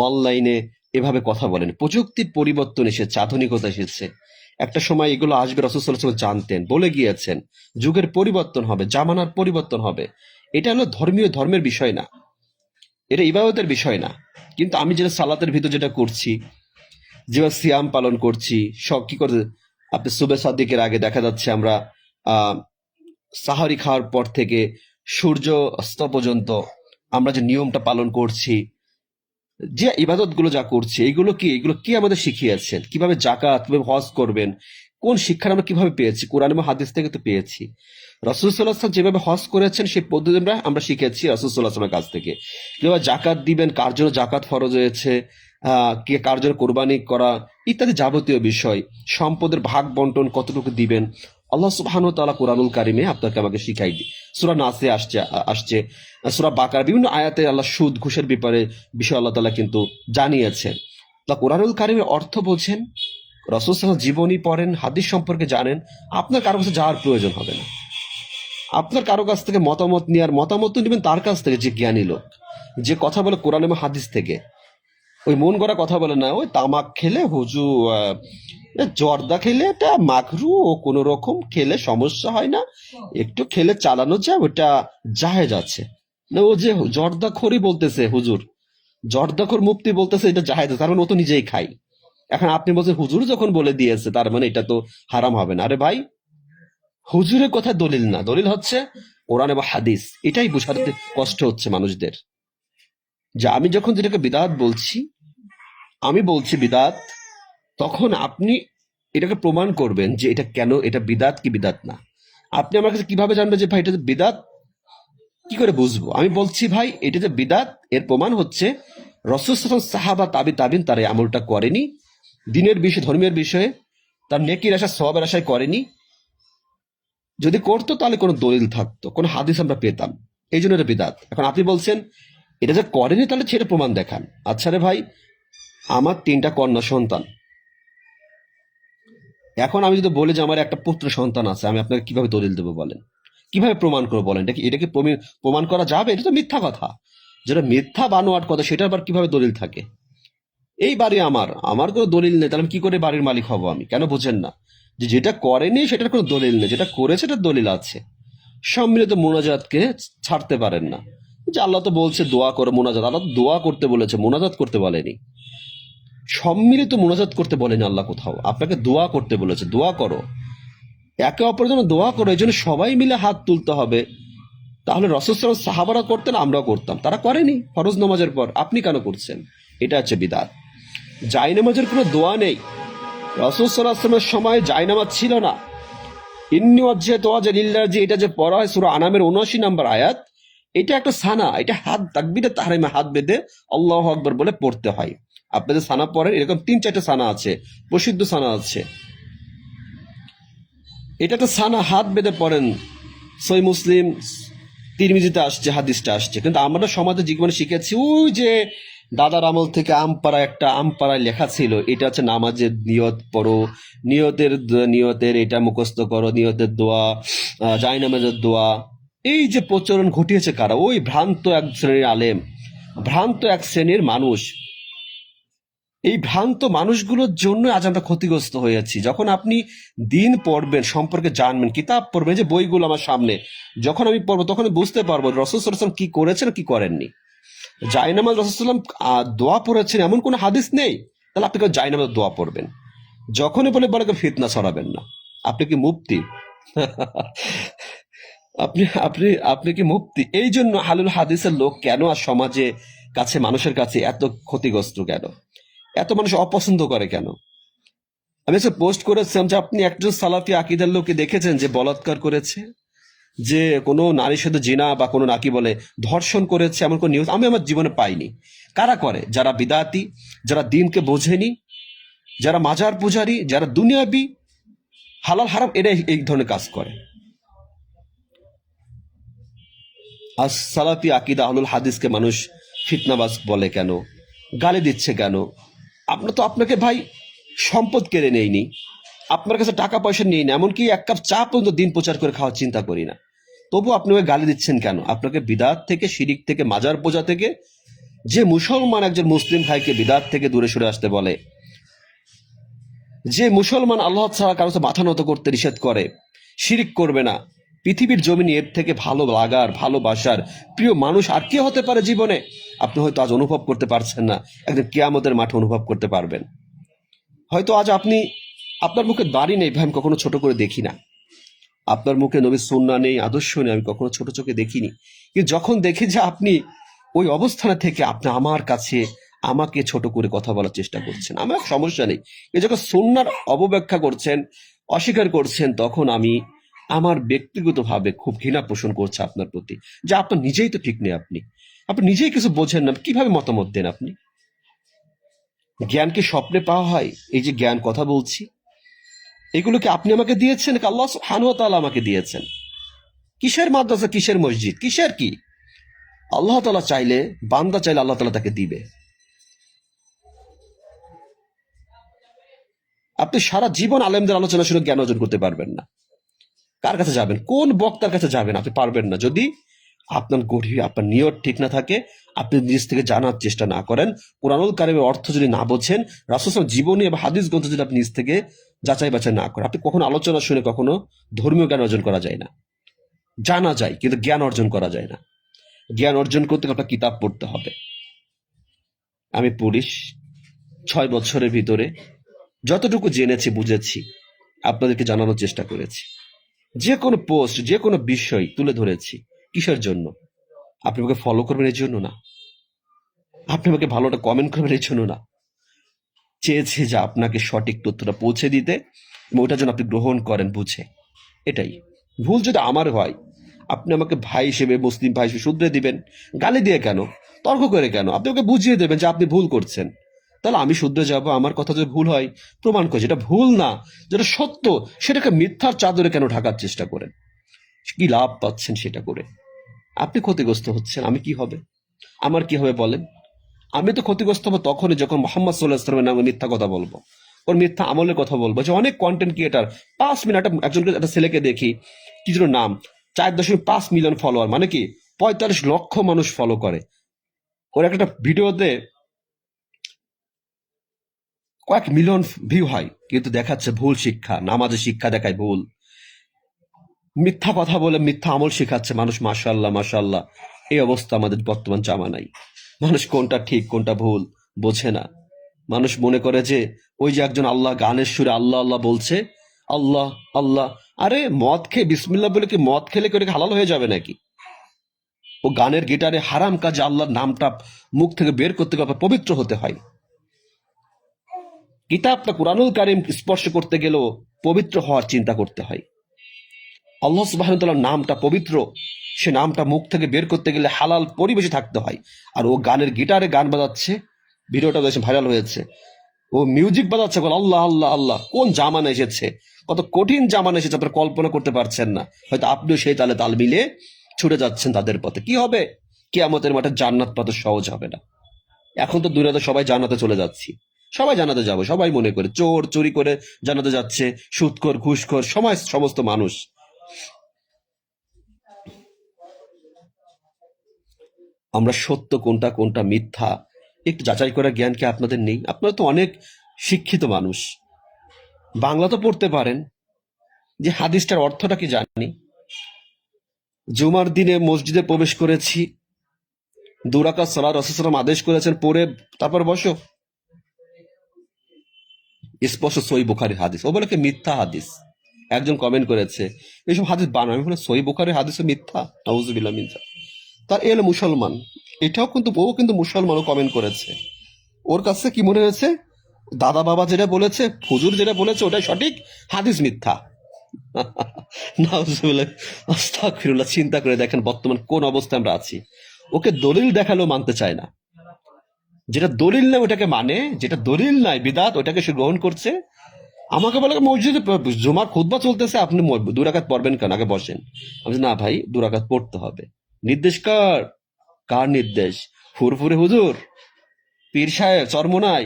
অনলাইনে এভাবে কথা বলেন। প্রযুক্তির পরিবর্তন এসেছে, আধুনিকতা এসেছে, একটা সময় এগুলো আসবে। রাসূল সাল্লাল্লাহু আলাইহি ওয়াসাল্লাম জানতেন, বলে গিয়েছেন যুগের পরিবর্তন হবে, জামানার পরিবর্তন হবে। এটা হলো ধর্মের বিষয় না, এটা ইবাদতের বিষয় না। কিন্তু আমি যেটা সালাতের ভিতর যেটা করছি, যেভাবে সিয়াম পালন করছি, সব কি করে, আপনি সুবে সাদিকের আগে দেখা যাচ্ছে আমরা আহ সাহারি খাওয়ার পর থেকে সূর্য অস্ত পর্যন্ত আমরা যে নিয়মটা পালন করছি, যে ইবাদত গুলো যা করছি, এগুলো কি আমাদের শিখিয়েছেন, কিভাবে জাকাত, কিভাবে হজ করবেন, কোন শিক্ষা আমরা কিভাবে পেয়েছি? কোরআন এবং হাদিস থেকে তো পেয়েছি। রাসূল সাল্লাল্লাহু আলাইহি ওয়াসাল্লাম যেভাবে হজ করেছেন সেই পদ্ধতি আমরা শিখেছি রাসূল সাল্লাল্লাহু আলাইহি ওয়াসাল্লামের কাছ থেকে। কিভাবে জাকাত দিবেন, কার জন্য জাকাত ফরজ হয়েছে, কে কার জন্য কোরবানি করা, ইত্যাদি যাবতীয় বিষয়, সম্পদের ভাগ বন্টন কতটুকু দিবেন, আল্লাহ সুবহানাহু ওয়া তাআলা কোরআনুল কারিমে আপনাকে আমাকে শিখাই দি। সূরা নাসে আসছে, সূরা বাকার বিভিন্ন আয়াতে আল্লাহ সুদ ঘুষের বিষয় আল্লাহ তাআলা কিন্তু জানিয়েছেন। তা কোরআনুল কারিমের অর্থ বোঝেন, রাসূল সাল্লাল্লাহু আলাইহি ওয়াসাল্লাম জীবনী পড়েন, হাদিস সম্পর্কে জানেন, আপনার কারো কাছে যাওয়ার প্রয়োজন হবে না। আপনার কারো কাছ থেকে মতামত নেবেন তার কাছ থেকে, যে জ্ঞানী লোক, যে কথা বলে কোরআন এবং হাদিস থেকে। ওই মন গড়া কথা বলে না, ওই তামাক খেলে জর্দা খেলে এটা মাকরু, ও কোনো রকম খেলে সমস্যা হয় না, একটু খেলে চালানো যায়, ওটা জায়েজ আছে না। ও যে জর্দাখোরই বলতেছে হুজুর, জর্দাখোর মুফতি বলতেছে এটা জায়েজ আছে, তার মানে ও তো নিজেই খাই। এখন আপনি বলছেন হুজুর যখন বলে দিয়েছে তার মানে এটা তো হারাম হবে না। আরে ভাই, হুজুরের কথা দলিল না, দলিল হচ্ছে কোরআন এবং হাদিস। এটাই বোঝাতে কষ্ট হচ্ছে মানুষদের, যে আমি যখন যেটাকে বিদআত বলছি, আমি বলছি বিদআত, তখন আপনি এটাকে প্রমাণ করবেন যে এটা কেন, এটা বিদআত কি বিদআত না। আপনি আমার কাছে কিভাবে জানবেন যে ভাই এটা যে বিদআত, কি করে বুঝবো? আমি বলছি ভাই এটা যে বিদআত, এর প্রমাণ হচ্ছে রাসূল সাল্লাল্লাহু আলাইহি ওয়াসাল্লাম, সাহাবা, তাবিন তারা এই আমলটা করেনি। দিনের বিষয়ে, ধর্মের বিষয়ে তার নেকির আশা সওয়াবের আশায় করেনি। যদি করতো তাহলে কোনো দলিল থাকতো, কোনো হাদিস আমরা পেতাম, এই জন্য এটা বিদআত। এখন আপনি বলছেন এটা যে করেনি, তাহলে ছেড়ে প্রমাণ দেখান। আচ্ছা রে ভাই, আমার 3টা কন্যা সন্তান, এখন আমি যদি বলি যে আমার একটা পুত্র সন্তান আছে, আমি আপনাকে কিভাবে দলিল দেবো বলেন? কিভাবে প্রমাণ করবো বলেন? এটা কি প্রমাণ করা যাবে? এটা তো মিথ্যা কথা। যেটা মিথ্যা বানোয়াট কথা, সেটা আবার কিভাবে দলিল থাকে? এই বাড়ি আমার কোনো দলিল নেই, তাহলে আমি কি করে বাড়ির মালিক হব? আমি কেন বুঝেন না যে যেটা করেনি সেটার কোনো দলিল নেই, যেটা করেছে সেটার দলিল আছে। সম্মিলিত মোনাজাতকে ছাড়তে পারেন না। যে আল্লাহ তো বলছে দোয়া করো, মোনাজাত, আল্লাহ তো দোয়া করতে বলেছে, মোনাজাত করতে বলেনি। সম্মিলিত মোনাজাত করতে বলেনি আল্লাহ কোথাও, আপনাকে দোয়া করতে বলেছে, দোয়া করো, একে অপরের জন্য দোয়া করো, এই জন্য সবাই মিলে হাত তুলতে হবে। তাহলে রাসূল সাল্লাল্লাহু আলাইহি ওয়াসাল্লাম, সাহাবারা করতেন, আমরাও করতাম, তারা করেনি ফরজ নামাজের পর, আপনি কেন করছেন? এটা হচ্ছে বিদআত। জায়নামাজের কোনো দোয়া নেই, রাসূল সাল্লাল্লাহু আলাইহি ওয়াসাল্লামের সময় জায়নামাজ ছিল না। ইন্নী ওয়াজ্জাহতু ওয়াজহিয়া লিল্লাহি, এটা যে পড়া হয় সূরা আনামের ৭৯ নম্বর আয়াত, এটা একটা সানা, এটা হাত তাকবীরে তাহরিমে হাত বেঁধে আল্লাহু আকবার বলে পড়তে হয়। আপনি যে সানা পড়েন, এরকম ৩-৪টা সানা আছে, প্রসিদ্ধ সানা আছে। এটা একটা সানা, হাত বেঁধে পড়েন। সহিহ মুসলিম, তিরমিজিতে আসছে, হাদিসটা আসছে। কিন্তু আমরা সমাজে জীবনে শিখেছি, ওই যে দাদার আমল থেকে আমপাড়ায় লেখা ছিল, এটা হচ্ছে নামাজের নিয়ত পড়ো, নিয়তের এটা মুখস্থ করো, নিয়তের দোয়া, জায়নামাজের দোয়া। এই যে প্রচলন ঘটিয়েছে কারা? ওই ভ্রান্ত এক শ্রেণীর আলেম, ভ্রান্ত এক শ্রেণীর মানুষ। এই ভ্রান্ত মানুষগুলোর জন্য আজ আমরা ক্ষতিগ্রস্ত হয়েছি। যখন আপনি দিন পড়বেন, সম্পর্কে জানবেন, কিতাব পড়বেন, যে বইগুলো আমার সামনে, যখন আমি পড়বো তখন বুঝতে পারবো রাসূল সাল্লাল্লাহু আলাইহি ওয়াসাল্লাম কি করেছেন কি করেননি। জায়নামাজ রাসূল সাল্লাল্লাহু আলাইহি ওয়াসাল্লাম দোয়া পড়েছেন এমন কোনো হাদিস নেই, তাহলে আপনি কেন জায়নামাজ দোয়া পড়বেন? যখনই বলে ফিতনা ছড়াবেন না। আপনি কি মুফতি? আপনি আপনি আপনি কি মুফতি? এই জন্য আহলুল হাদিসের লোক কেন আর সমাজে কাছে মানুষের কাছে এত ক্ষতিগ্রস্ত কেন, এত মানুষ অপছন্দ করে কেন? আমি একটা পোস্ট করেছিলাম যে আপনি একজন সালাফি আকিদার লোককে দেখেছেন যে বলাৎকার করেছে, যে কোনো নারীর সাথে জিনা বা কোনো নাকি বলে ধর্ষণ করেছে, এমন কোনো নিউজ আমি আমার জীবনে পাইনি। কারা করে? যারা বিদাতি, যারা দিনকে বোঝেনি, যারা মাজার পূজারি, যারা দুনিয়াবি, হালাল হারাম এরা এই ধরনের কাজ করে। আজ সালাফি আকিদা আহলুল হাদিসকে মানুষ ফিতনাবাজ বলে কেন, গালি দিচ্ছে কেন? আপনাকে ভাই সম্পদ কেড়ে নেয়নি, আপনার কাছে টাকা পয়সা নিয়ে না, এমনকি এক কাপ চা পর্যন্ত দিন প্রচার করে খাওয়ার চিন্তা করি না, তবু আপনি ওকে গালি দিচ্ছেন কেন? আপনাকে বিদাত থেকে, শিরিক থেকে, মাজার পূজা থেকে, যে মুসলমান একজন মুসলিম ভাইকে বিদাত থেকে দূরে সরে আসতে বলে, যে মুসলমান আল্লাহ ছাড়া কারো সাথে মাথা নত করতে নিষেধ করে, শিরিক করবে না, পৃথিবীর জমিনে এর থেকে ভালো লাগার, ভালোবাসার প্রিয় মানুষ আর কে হতে পারে জীবনে? আপনি হয়তো আজ অনুভব করতে পারছেন না, একদিন কিয়ামতের মাঠে অনুভব করতে পারবেন। হয়তো আজ আপনার মুখে দাড়ি নেই ভাই, আমি কখনো ছোট করে দেখি না, আপনার মুখে নবীর সুন্নাহ নেই, আদর্শ নেই, আমি কখনো ছোট চোখে দেখিনি। কিন্তু যখন দেখি যে আপনি ওই অবস্থানে থেকে আপনি আমার কাছে আমাকে ছোট করে কথা বলার চেষ্টা করছেন, আমার সমস্যা নেই। এই যখন সুন্নাহর অবব্যাখ্যা করছেন, অস্বীকার করছেন, তখন আমি আমার ব্যক্তিগতভাবে খুব ঘৃণা পোষণ করছে আপনার প্রতি, যে আপনার নিজেই তো ঠিক নেই, আপনি নিজেই কিছু বোঝেন না, কিভাবে মতামত দেন আপনি? জ্ঞান কি স্বপ্নে পাওয়া হয়? এই যে জ্ঞান কথা বলছি, এগুলো কি আপনি আমাকে দিয়েছেন, নাকি আল্লাহ সুবহানাহু ওয়া তাআলা আমাকে দিয়েছেন? কিসের মাদ্রাসা, কিসের মসজিদ, কিসের কি? আল্লাহ তাআলা চাইলে, বান্দা চাইলে আল্লাহ তাআলা তাকে দিবে। আপনি সারা জীবন আলেমদের আলোচনা শুনে জ্ঞান অর্জন করতে পারবেন না। কার কাছে যাবেন? কোন বক্তার কাছে যাবেন? আপনি পারবেন না যদি আপনার গভীর, আপনার নিয়ত ঠিক না থাকে, আপনি নিজ থেকে জানার চেষ্টা না করেন, কোরআনুল কারিমের অর্থ যদি না বোঝেন, রাসূল সাল্লাল্লাহু আলাইহি ওয়াসাল্লাম জীবনী এবং হাদিস গ্রন্থ যদি আপনি নিজ থেকে যাচাই বাছাই না করেন, আপনি কখনো আলোচনা শুনে কখনো ধর্মীয় জ্ঞান অর্জন করা যায় না। জানা যায় কিন্তু জ্ঞান অর্জন করা যায় না। জ্ঞান অর্জন করতে আপনার কিতাব পড়তে হবে। আমি পুলিশ 6 বছরের ভিতরে যতটুকু জেনেছি, বুঝেছি, আপনাদেরকে জানানোর চেষ্টা করেছি। যে কোনো পোস্ট, যে কোনো বিষয় তুলে ধরেছি। কিসের জন্য? আপনি আমাকে ফলো করবেন এর জন্য না, আপনি আমাকে ভালো একটা কমেন্ট করবেন এর জন্য না। চেয়েছি যে আপনাকে সঠিক তথ্যটা পৌঁছে দিতে, এবং ওটার জন্য আপনি গ্রহণ করেন বুঝে। এটাই। ভুল যদি আমার হয়, আপনি আমাকে ভাই হিসেবে, মুসলিম ভাই হিসেবে শুধরে দিবেন। গালি দিয়ে কেন, তর্ক করে কেন? আপনি ওকে বুঝিয়ে দেবেন যে আপনি ভুল করছেন, তাহলে আমি শুধরে যাব। আমার কথা যদি ভুল হয়, প্রমাণ করে যেটা ভুল না, যেটা সত্য, সেটাকে মিথ্যার চাদরে কেন ঢাকার চেষ্টা করেন? কি লাভ পাচ্ছেন সেটা করে? আপনি ক্ষতিগ্রস্ত হচ্ছেন, আমি কি হবে, আমার কি হবে বলেন? আমি তো ক্ষতিগ্রস্ত হবো তখনই যখন মোহাম্মদ সাল্লাল্লাহু আলাইহি ওয়াসাল্লামের নামে মিথ্যা কথা বলবো, ওর মিথ্যা আমলের কথা বলবো। যে অনেক কন্টেন্ট ক্রিয়েটার 5 মিনিট, একটা ছেলেকে দেখি, কি যেন নাম, 4.5 মিলিয়ন ফলোয়ার, মানে কি 45 লক্ষ মানুষ ফলো করে। ওর একটা ভিডিওতে কয়েক মিলিয়ন ভিউ হয়, কিন্তু দেখাচ্ছে ভুল শিক্ষা, নামাজে শিক্ষা দেখায় ভুল, মিথ্যা কথা বলে মিথ্যা আমল শেখাচ্ছে মানুষ। মাশাআল্লাহ মাশাআল্লাহ। এই অবস্থা আমাদের বর্তমান জামানায়। মানুষ কোনটা ঠিক কোনটা ভুল বোঝে না। মানুষ মনে করে যে ওই যে একজন আল্লাহ গানের সুরে আল্লাহ আল্লাহ বলছে, আল্লাহ আল্লাহ, আরে মদ খেয়ে বিসমিল্লাহ বলে কি মদ খেলে কি ওটা হালাল হয়ে যাবে নাকি? ও গানের গিটারে হারাম কাজে আল্লাহর নামটা মুখ থেকে বের করতে গেলে পবিত্র হতে হয়। কিতাবটা কুরআনুল কারীম স্পর্শ করতে গেলেও পবিত্র হওয়ার চিন্তা করতে হয়। আল্লাহ সুবহানাহু ওয়া তাআলার নামটা পবিত্র, সে নামটা মুখ থেকে বের করতে গেলে হালাল পরিবেশে থাকতে হয়। আর ও গানের গিটারে গান বাজাচ্ছে, ভিডিওটা বেশ ভাইরাল হয়েছে, ও মিউজিক বাজাচ্ছে, বলে আল্লাহ আল্লাহ আল্লাহ। কোন জামানা এসেছে, কত কঠিন জামানা এসেছে, আপনারা কল্পনা করতে পারছেন না। হয়তো আপনিও সেই তালে তাল মিলিয়ে ছুটে যাচ্ছেন তাদের পথে। কি হবে? কিয়ামতের মাঠে জান্নাত পাওয়া তো সহজ হবে না। এখন তো দুনিয়াতে সবাই জান্নাতে চলে যাচ্ছি, সবাই জান্নাতে যাবো, সবাই মনে করে চোর চুরি করে জান্নাতে যাচ্ছে, সুদখোর ঘুষখোর সমস্ত মানুষ। আমরা সত্য কোনটা কোনটা মিথ্যা একটু যাচাই করার জ্ঞান কি আপনাদের নেই? আপনারা তো অনেক শিক্ষিত মানুষ, বাংলা তো পড়তে পারেন, যে হাদিসটার অর্থটা কি জানি। জুমার দিনে মসজিদে প্রবেশ করেছি, 2 রাকাত সালাত রাসূল সাল্লাল্লাহু আলাইহি ওয়াসাল্লাম আদেশ করেছেন, পড়ে তারপর বসো। স্পষ্ট সহিহ বুখারীর হাদিস। ও বলে কি মিথ্যা হাদিস। একজন কমেন্ট করেছে এইসব হাদিস বানানো। আমি বলে সহিহ বুখারীর হাদিসও মিথ্যা, নাউযুবিল্লাহ মিন যালিক। তার এল মুসলমান, এটাও কিন্তু ও কিন্তু মুসলমানও কমেন্ট করেছে। ওর কাছে কি মনে হয়েছে, দাদা বাবা যেটা বলেছে, হুজুর যেটা বলেছে ওটাই সঠিক, হাদিস মিথ্যা। নাউজুবিল্লাহ, আস্তাগফিরুল্লাহ। চিন্তা করে দেখেন বর্তমান কোন অবস্থায় আমরা আছি। ওকে দলিল দেখালেও মানতে চায় না। যেটা দলিল নাই ওটাকে মানে, যেটা দলিল নাই বিদাত ওটাকে সে গ্রহণ করছে। আমাকে বলে মসজিদে জুমার খুতবা চলতেছে, আপনি দুরাকাত পড়বেন কেন, আগে বসেন। আমি বলছি, না ভাই দুরাকাত পড়তে হবে। নির্দেশ কার? কার নির্দেশ? ফুরফুরে হুজুর, পীর সাহেব চরমোনাই,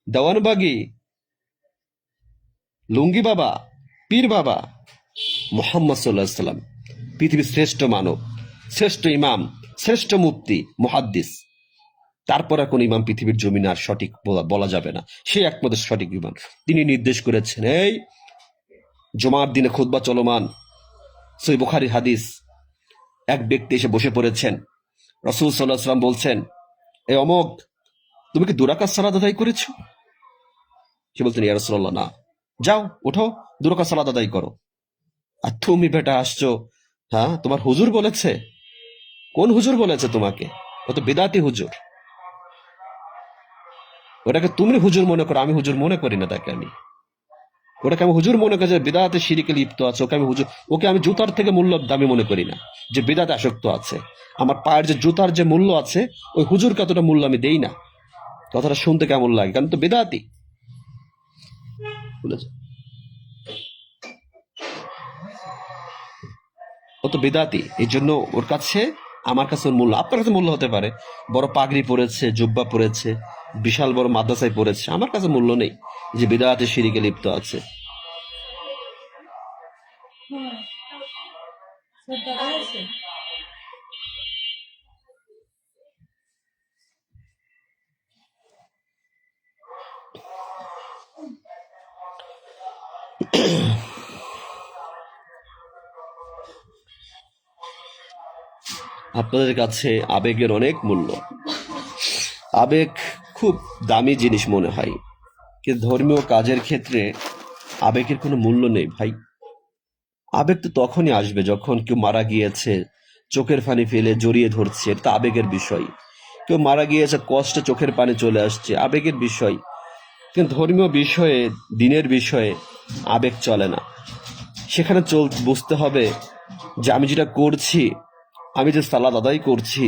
দেওয়ানবাগি, লুঙ্গি বাবা, পীর বাবা? মোহাম্মদ সাল্লাহ সাল্লাম পৃথিবীর শ্রেষ্ঠ মানব, শ্রেষ্ঠ ইমাম, শ্রেষ্ঠ মুফতি, মুহাদ্দিস। তারপর আর কোন ইমাম পৃথিবীর জমিনে আর সঠিক বলা যাবে না, সে একমাত্র সঠিক ইমাম। তিনি নির্দেশ করেছেন, এই জুমার দিনে খুতবা চলমান, সহিহ বুখারী হাদিস। এক ব্যক্তি এসে বসে পড়েছেন, রাসূল সাল্লাল্লাহু আলাইহি ওয়াসাল্লাম বলছেন, এই অমক, তুমি কি 2 রাকাত সালাত আদায় করেছো? সে বলতেন, ইয়া রাসূলুল্লাহ, না। যাও উঠো, 2 রাকাত সালাত আদায় করো। আর তুমি বেটা আসছো, হ্যাঁ, তোমার হুজুর বলেছে? কোন হুজুর বলেছে তোমাকে? ও তো বিদাতি হুজুর। ওটাকে তুমি হুজুর মনে করো, আমি হুজুর মনে করি না তাকে। ওটাকে আমি হুজুর মনে করি যে বিদাতে শিরিকে লিপ্ত আছে। ওকে আমি জুতার থেকে মূল্য দামি মনে করি না, যে বিদাতে আসক্ত আছে। আমার পায়ের যে জুতার যে মূল্য আছে, ওই হুজুরকে অতটা মূল্য আমি দেই না। কথাটা শুনতে কেমন লাগে, কারণ তো বিদাতি। ও তো বিদাতি, এই জন্য ওর কাছে, আমার কাছে ওর মূল্য, আপনার কাছে মূল্য হতে পারে। বড় পাগড়ি পরেছে, জুব্বা পরেছে, বিশাল বড় মাদ্রাসায় পড়েছে, আমার কাছে মূল্য নেই যে বিদাতে শিরিকে লিপ্ত আছে। আপনাদের কাছে আবেগের অনেক মূল্য। আবেগ খুব দামি জিনিস মনে হয়, কিন্তু ধর্মীয় কাজের ক্ষেত্রে আবেগের কোনো মূল্য নেই ভাই। আবেগ তো তখনই আসবে যখন কেউ মারা গিয়েছে, চোখের পানি ফেলে জড়িয়ে ধরছে, এটা আবেগের বিষয়। কেউ মারা গিয়েছে, কষ্টে চোখের পানি চলে আসছে, আবেগের বিষয়। কিন্তু ধর্মীয় বিষয়ে, দিনের বিষয়ে আবেগ চলে না। সেখানে বুঝতে হবে যে আমি যেটা করছি, আমি যে সালাত আদায় করছি,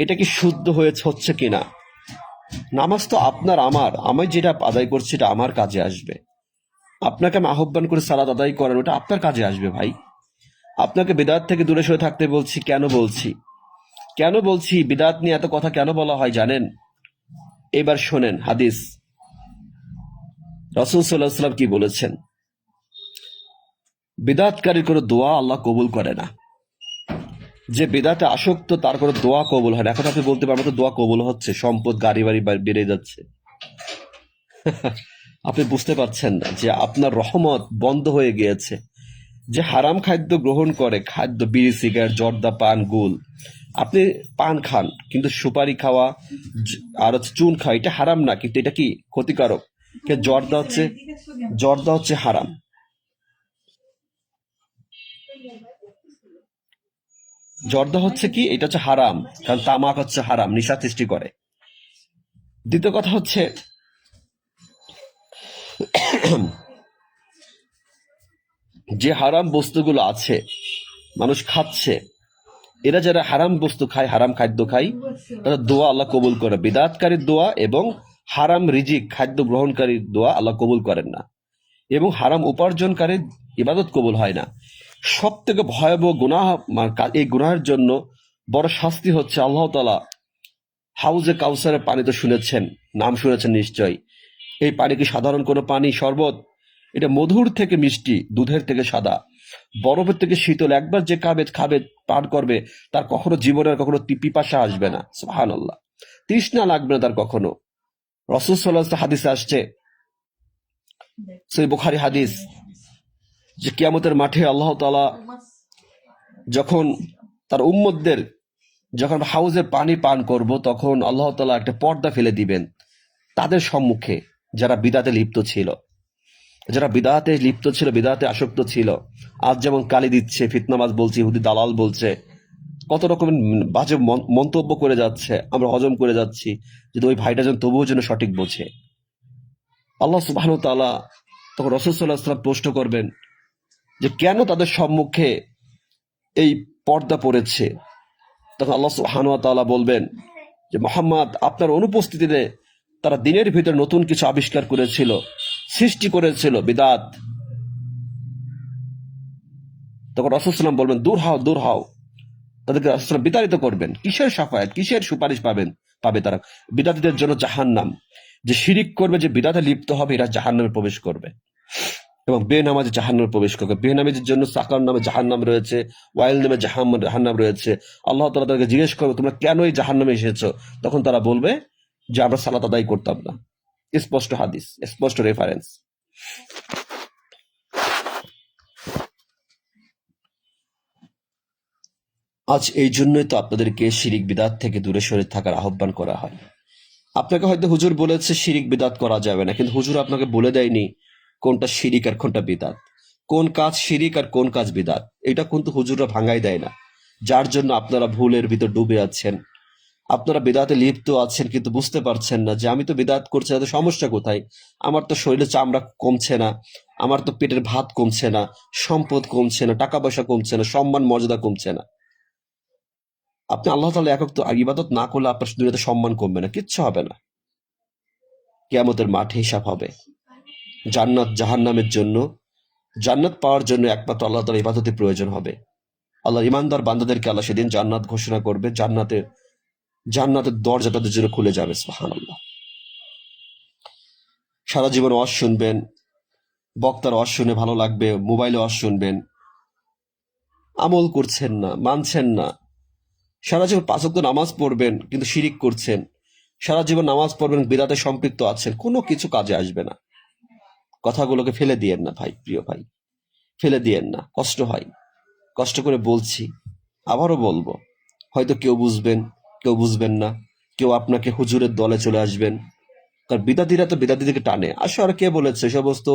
এটা কি শুদ্ধ হচ্ছে কিনা। নামাজ তো আপনার আমার, আমি যেটা আদায় করছি এটা আমার কাজে আসবে। আপনাকে আমি আহ্বান করে সালাত আদায় করেন, ওটা আপনার কাজে আসবে ভাই। আপনাকে বিদআত থেকে দূরে সরে থাকতে বলছি, কেন বলছি বিদআত নিয়ে এত কথা কেন বলা হয় জানেন? এবার শোনেন হাদিস। রাসূল সাল্লাল্লাহু আলাইহি ওয়াসাল্লাম কি বলেছেন? বিদআতকারীর কোনো দোয়া আল্লাহ কবুল করে না। যে বিদআতে আসক্ত তার কোনো দোয়া কবুল হয় না। এখন আপনি বলতে পারবেন তো দোয়া কবুল হচ্ছে, সম্পদ গাড়ি বাড়ি বেড়ে যাচ্ছে। আপনি বুঝতে পারছেন না যে আপনার রহমত বন্ধ হয়ে গিয়েছে। যে হারাম খাদ্য গ্রহণ করে, খাদ্য, বিড়ি, সিগারেট, জর্দা, পান, গুল, আপনি পান খান, কিন্তু সুপারি খাওয়া আর চুন খাওয়া এটা হারাম না, কিন্তু এটা কি ক্ষতিকারক। জর্দা হচ্ছে হারাম। জর্দা হচ্ছে কি, এটা হচ্ছে হারাম, কারণ তামাক হচ্ছে হারাম, নেশা সৃষ্টি করে। দ্বিতীয় কথা হচ্ছে, যে হারাম বস্তুগুলো আছে মানুষ খাচ্ছে, এরা যারা হারাম বস্তু খায়, হারাম খাদ্য খায়, তাদের দোয়া আল্লাহ কবুল করে। বিদআতকারীর দোয়া এবং হারাম রিজিক খাদ্য গ্রহণকারীর দোয়া আল্লাহ কবুল করেন না, এবং হারাম উপার্জনকারীর ইবাদত কবুল হয় না। সব থেকে ভয়াবহ গুনাহ, এই গুনাহের জন্য বড় শাস্তি হচ্ছে, আল্লাহ তাআলা হাউজে কাউসারের পানি তো শুনেছেন, নাম শুনেছেন নিশ্চয়। এই পানি কি সাধারণ কোনো পানি, শরবত? এটা মধুর থেকে মিষ্টি, দুধের থেকে সাদা, বরফের থেকে শীতল। একবার যে খাবে পান করবে, তার কখনো জীবনের কখনো পিপাসা আসবে না। সুবহানাল্লাহ, তৃষ্ণা লাগবে না তার কখনো। রাসূল সাল্লাল্লাহু আলাইহি ওয়াসাল্লাম হাদিসে আসছে, সহিহ বুখারী হাদিস, যে কিয়ামতের মাঠে আল্লাহ তাআলা যখন তার উম্মতদের, যখন হাউজের পানি পান করব, তখন আল্লাহ তাআলা একটা পর্দা ফেলে দিবেন তাদের সম্মুখে, যারা বিদআতে লিপ্ত ছিল, বিদআতে আসক্ত ছিল। আজ যেমন গালি দিচ্ছে, ফিতনাবাজ বলছে, ইহুদি দালাল বলছে, কত রকমের বাজে মন্তব্য করে যাচ্ছে, আমরা হজম করে যাচ্ছি, যদি ওই ভাইটা যেন তবুও যেন সঠিক বোঝে। আল্লাহ সুবহানাহু ওয়া তাআলা তখন রাসূল সাল্লাল্লাহু আলাইহি ওয়াসাল্লাম প্রশ্ন করবেন যে কেন তাদের সম্মুখে এই পর্দা পড়েছে। তখন আল্লাহ সুবহানাহু ওয়া তাআলা বলবেন যে মুহাম্মদ, আপনার অনুপস্থিতিতে তারা দিনের ভিতরে নতুন কিছু আবিষ্কার করেছিল, সৃষ্টি করেছিল বিদআত। তখন রাসূল সাল্লাল্লাহু আলাইহি ওয়াসাল্লাম বলবেন, দূর হও, দূর হও। তাদেরকে রাসূল সাল্লাল্লাহু আলাইহি ওয়াসাল্লাম বিতাড়িত করবেন। কিসের শাফায়াত, কিসের সুপারিশ পাবে তারা? বিদআতীদের জন্য জাহান্নাম। যে শিরিক করবে, যে বিদআতে লিপ্ত হবে, এরা জাহান্নামে প্রবেশ করবে এবং বেনামাজি জাহান্নামে প্রবেশ করবে। বেনামাজির জন্য সাকার নামে জাহান্নাম রয়েছে, ওয়াইল নামে জাহান্নাম রয়েছে। আল্লাহ তাআলা তাদেরকে জিজ্ঞেস করবে, তোমরা কেন এই জাহান্নামে এসেছো? তখন তারা বলবে যে আমরা সালাত আদায় করতাম না। স্পষ্ট হাদিস, স্পষ্ট রেফারেন্স। আজ এই জন্যই তো আপনাদেরকে শিরিক বিদআত থেকে দূরে সরে থাকার আহ্বান করা হয়। আপনাকে হয়তো হুজুর বলেছে শিরিক বিদআত করা যাবে না, কিন্তু হুজুর আপনাকে বলে দেয়নি কোনটা শিরিক আর কোনটা বিদআত, কোন কাজ শিরিক আর কোন কাজ বিদআত। এটা কিন্তু হুজুররা ভাঙাই দেয় না। যার জন্য আপনারা ভুলের ভিতর ডুবে আছেন, আপনারা বিদআতে লিপ্ত আছেন, কিন্তু বুঝতে পারছেন না যে আমি তো বিদআত করছি, তাতে সমস্যা কোথায়? আমার তো শরীরে চামড়া কমছে না, আমার তো পেটের ভাত কমছে না, সম্পদ কমছে না, টাকা পয়সা কমছে না, সম্মান মর্যাদা কমছে না। আপনি আল্লাহ তাআলা একক তো ইবাদত না করলে আপনার দুনিয়াতে সম্মান কমবে না, কিচ্ছু হবে না। কিয়ামতের মাঠে হিসাব হবে। জান্নাত জাহান্নামের জন্য, জান্নাত পাওয়ার জন্য একমাত্র আল্লাহ তাআলার ইবাদতের প্রয়োজন হবে। আল্লাহর ইমানদার বান্দাদেরকে আল্লাহ সেদিন জান্নাত ঘোষণা করবে, জান্নাতের দরজা তাদের জন্য খুলে যাবে। সুবহানাল্লাহ। সারা জীবন ওয়াজ শুনবেন, বক্তার ওয়াজ শুনে ভালো লাগবে, মোবাইলে ওয়াজ শুনবেন, আমল করছেন না, মানছেন না। সারা জীবন 5 ওয়াক্ত নামাজ পড়বেন, কিন্তু শিরিক করছেন। সারা জীবন নামাজ পড়বেন, বিদআতে সম্পৃক্ত আছেন, কোনো কিছু কাজে আসবে না। কথাগুলোকে ফেলে দিয়েন না ভাই, প্রিয় ভাই, ফেলে দিয়েন না। কষ্ট হয়, কষ্ট করে বলছি, আবারও বলবো। হয়তো কেউ বুঝবেন, কেউ বুঝবেন না, কেউ আপনাকে হুজুরের দলে চলে আসবেন। কারণ বিদাতিরা তো বিদাতিদেরকে টানে। আসলে আর কে বলেছে? সমস্ত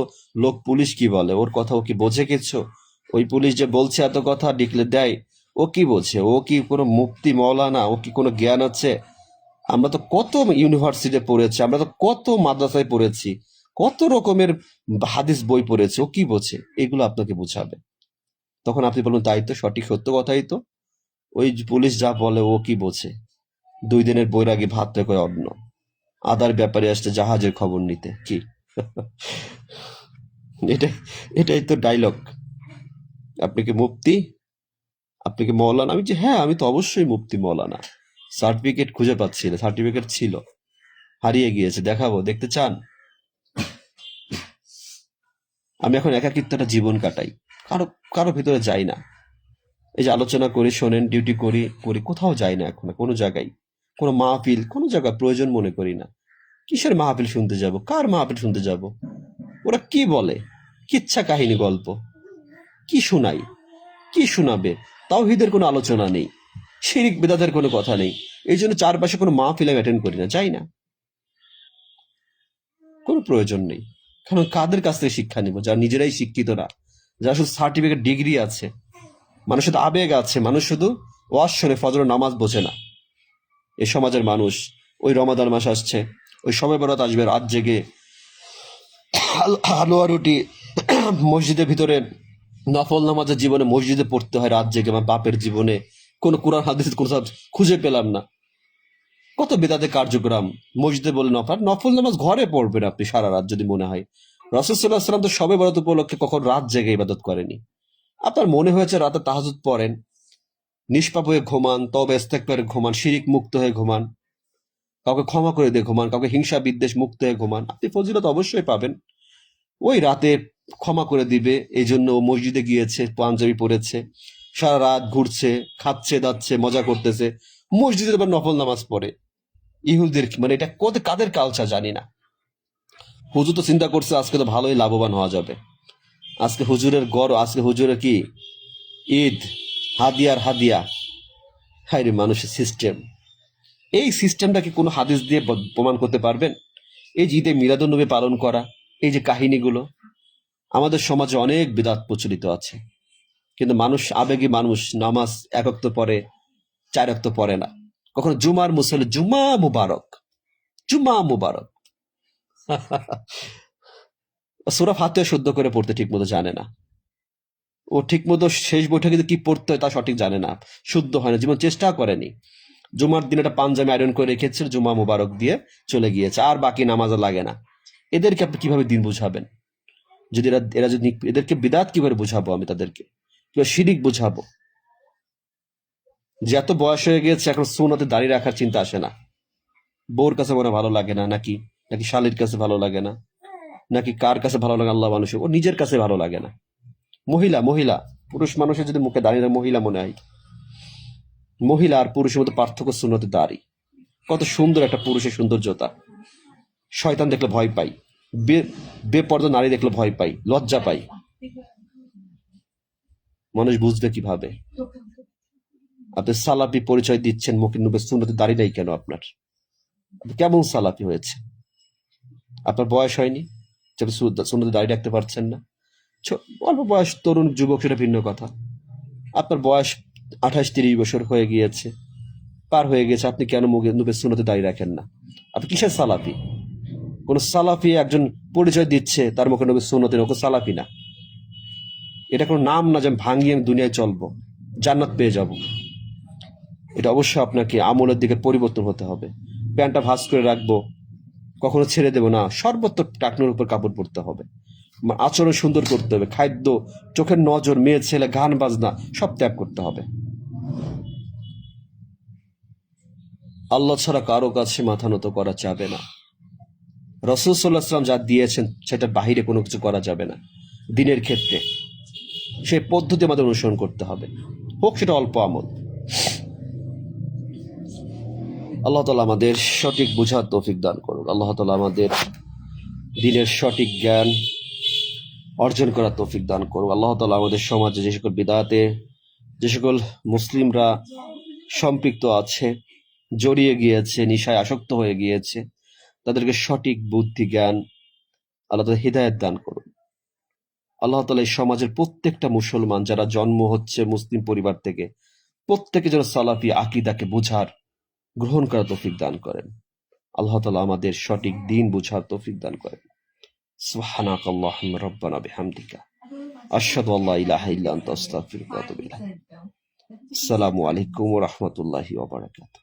লোক পুলিশ কি বলে, ওর কথা ও কি বোঝে কিছু? ওই পুলিশ যে বলছে এত কথা ডিক্লেয়ার দেয়, ও কি বোঝে? ও কি কোনো মুফতি মৌলানা? ও কি কোনো জ্ঞান আছে? আমরা তো কত ইউনিভার্সিটিতে পড়েছি, আমরা তো কত মাদ্রাসায় পড়েছি, কত রকমের হাদিস বই পড়েছি। ও কি বোঝে? এগুলো আপনাকে বোঝাবে। তখন আপনি বলুন, তাই তো, সঠিক সত্য কথাই তো। ওই পুলিশ যা বলে ও কি বোঝে? 2 দিনের বৈরাগী ভাত রেখে অন্ন, আদার ব্যাপারে আসছে জাহাজের খবর নিতে। কি এটাই এটাই তো ডায়লগ। আপনি কি মুফতি? আপনি কি মৌলানা? আমি যে হ্যাঁ, আমি তো অবশ্যই মুফতি মৌলানা। সার্টিফিকেট খুঁজে পাচ্ছি না, সার্টিফিকেট ছিল, হারিয়ে গিয়েছে, দেখাবো, দেখতে চান? আমি এখন একাকিত্বটা জীবন কাটাই, কারো কারো ভিতরে যাই না। এই যে আলোচনা করি, শোনেন, ডিউটি করি করি, কোথাও যাই না এখন, কোনো জায়গায়, কোনো মাহফিল, কোনো জায়গায় প্রয়োজন মনে করি না। কিসের মাহফিল শুনতে যাব? কার মাহফিল শুনতে যাব? ওরা কি বলে? কিচ্ছা কাহিনী গল্প কি শোনাই, কি শোনাবে? তাওহীদের কোনো আলোচনা নেই, শিরিক বিদআতের কোনো কথা নেই। এই জন্য চারপাশে কোনো মাহফিল আমি অ্যাটেন্ড করি না, যাই না, কোনো প্রয়োজন নেই। কারণ কাদের কাছ থেকে শিক্ষা নিব? যারা নিজেরাই শিক্ষিত না, যারা শুধু সার্টিফিকেট ডিগ্রি আছে। মানুষ শুধু আবেগ আছে, মানুষ শুধু ওয়াজ শোনে, ফজরের নামাজ বোঝে না। এই সমাজের মানুষ, ওই রমাদান মাস আসছে, ওই শবে বরাত আসবে, রাত জেগে হালুয়া রুটি মসজিদের ভিতরে, নফল নামাজের জীবনে মসজিদে পড়তে হয় রাত জেগে। আমার বাপের জীবনে কোনো কোরআন হাদিস কোথাও খুঁজে পেলাম না। কত বেদাতে কার্যক্রম মসজিদে বলে নফল নামাজ ঘরে পড়বেন আপনি সারা রাত যদি মনে হয়। রাসূল সাল্লাল্লাহু আলাইহি ওয়াসাল্লাম তো শবে বরাত উপলক্ষে কখন রাত জেগে ইবাদত করেনি। আপনার মনে হয়েছে রাতে তাহাজ্জুদ পড়েন, নিষ্পাপ হয়ে ঘুমান, তওবা ইস্তেগফারে ঘুমান, শিরিক মুক্ত হয়ে ঘুমান, কাউকে ক্ষমা করে দিয়ে ঘুমান, কাউকে হিংসা বিদ্বেষ মুক্ত হয়ে ঘুমান, আপনি ফজিলত অবশ্যই পাবেন। ওই রাতে ক্ষমা করে দিবে, এই জন্য ও মসজিদে গিয়েছে, পাঞ্জাবি পরেছে, সারা রাত ঘুরছে, খাচ্ছে দাচ্ছে, মজা করতেছে, মসজিদে আবার নফল নামাজ পড়ে। ইহুদিদের মানে এটা কাদের কালচার জানি না। হুজুর তো চিন্তা করছে আজকে তো ভালোই লাভবান হওয়া যাবে, আজকে হুজুরের গড়, আজকে হুজুরের কি ঈদ, হাদিয়ার হাদিয়া। হায় রে মানুষের সিস্টেম। এই সিস্টেমটা কি কোনো হাদিস দিয়ে প্রমাণ করতে পারবেন? এই যে ঈদে মিলাদুন্নবী পালন করা, এই যে কাহিনীগুলো, আমাদের সমাজে অনেক বিদআত প্রচলিত আছে, কিন্তু মানুষ, আবেগী মানুষ, নামাজ এক ওয়াক্ত পড়ে, 4 ওয়াক্ত পড়ে না, কখনো জুমার মুসল্লি, জুমা মুবারক, জুমা মুবারক। সূরা ফাতিহা শুদ্ধ করে পড়তে ঠিক মতো জানে না, ও ঠিক মতো শেষ বৈঠকে কি পড়তে হয় তা সঠিক জানে না, শুদ্ধ হয় না, জীবন চেষ্টা করেনি। জুমার দিন একটা পাঞ্জাবি আয়রন করে রেখেছে, জুমা মুবারক দিয়ে চলে গিয়েছে, আর বাকি নামাজও লাগে না। এদেরকে আপনি কিভাবে দিন বুঝাবেন? যদি এরা যদি এদেরকে বিদাত কিভাবে বুঝাবো? আমি তাদেরকে কিভাবে শিরিক বুঝাবো? যে এত বয়স হয়ে গিয়েছে, এখন সুন্নতে দাঁড়িয়ে রাখার চিন্তা আসে না। বউর কাছে মনে ভালো লাগে না, নাকি নাকি শালির কাছে ভালো লাগে না, নাকি কার কাছে ভালো লাগে? আল্লাহ মানুষের, ও নিজের কাছে ভালো লাগে না। মহিলা মহিলা পুরুষ মানুষের যদি মুখে দাঁড়িয়ে মহিলা মনে হয়, মহিলা আর পুরুষের মধ্যে পার্থক্য সুন্নতে দাঁড়ি। কত সুন্দর একটা পুরুষের সৌন্দর্যতা। শয়তান দেখলে ভয় পাই, বেপর্দা নারী দেখলে ভয় পাই, লজ্জা পাই। মানুষ বুঝবে কিভাবে? আপনি সালাফি পরিচয় দিচ্ছেন, মুখের নূরে সুন্নতে দাঁড়িয়ে নেই কেন আপনার? আপনি কেমন সালাফি হয়েছে? আপনার বয়স হয়নি যে সুন্নতে দাঁড়িয়ে রাখতে পারছেন না? অল্প বয়স তরুণ যুবক সেটা ভিন্ন কথা। আপনার বয়স 28-30 বছর হয়ে গিয়েছে, পার হয়ে গেছে, আপনি কেন মুখের নূরে সুন্নতে দাঁড়িয়ে রাখেন না? আপনি কিসের সালাফি? কোন সালাফি একজন পরিচয় দিচ্ছে তার মুখে নবী সুন্নতের, ওকে সালাফি না। এটা কোনো নাম না যে আমি ভাঙিয়ে আমি দুনিয়ায় চলবো, জান্নাত পেয়ে যাব। এটা অবশ্যই আপনাকে আমলের দিকে পরিবর্তন হতে হবে। প্যান্টটা ভাঁজ করে রাখবো, কখনো ছেড়ে দেবো না, সর্বত্র টাকনোর উপর কাপড় পরতে হবে, আচরণ সুন্দর করতে হবে, খাদ্য, চোখের নজর, মেয়ে ছেলে, গান বাজনা সব ত্যাগ করতে হবে। আল্লাহ ছাড়া কারো কাছে মাথা নত করা যাবে না। রাসূল সাল্লাল্লাহু আলাইহি ওয়াসাল্লাম যা দিয়েছেন সেটার বাহিরে কোনো কিছু করা যাবে না। দিনের ক্ষেত্রে সেই পদ্ধতি আমাদের অনুসরণ করতে হবে, হোক সেটা অল্প আমল। আল্লাহ তাআলা আমাদের সঠিক বুঝার তৌফিক দান করুন। আল্লাহ তাআলা আমাদের দিনের সঠিক জ্ঞান অর্জন করার তৌফিক দান করুন। আল্লাহ তাআলা আমাদের সমাজে যে সকল বিদআতে যে সকল মুসলিমরা সম্পৃক্ত আছে, জড়িয়ে গিয়েছে, নিশায় আসক্ত হয়ে গিয়েছে, তাদেরকে সঠিক বুদ্ধি জ্ঞান আল্লাহ তাআলা হিদায়াত দান করুন। আল্লাহ তাআলা এই সমাজের প্রত্যেকটা মুসলমান যারা জন্ম হচ্ছে মুসলিম পরিবার থেকে, প্রত্যেকে যেন সালাফি আকীদাকে বুঝার, গ্রহণ করার তৌফিক দান করেন। আল্লাহ তাআলা আমাদের সঠিক দ্বীন বুঝার তৌফিক দান করেন। সুবহানাকাল্লাহুম্মা রাব্বানা বিহামদিকা আশহাদু আল্লা ইলাহা ইল্লা আনতা আস্তাগফিরুকা ওয়া আতুবু ইলাইক। আসসালামু আলাইকুম ওয়া রাহমাতুল্লাহি ওয়া বারাকাতুহু।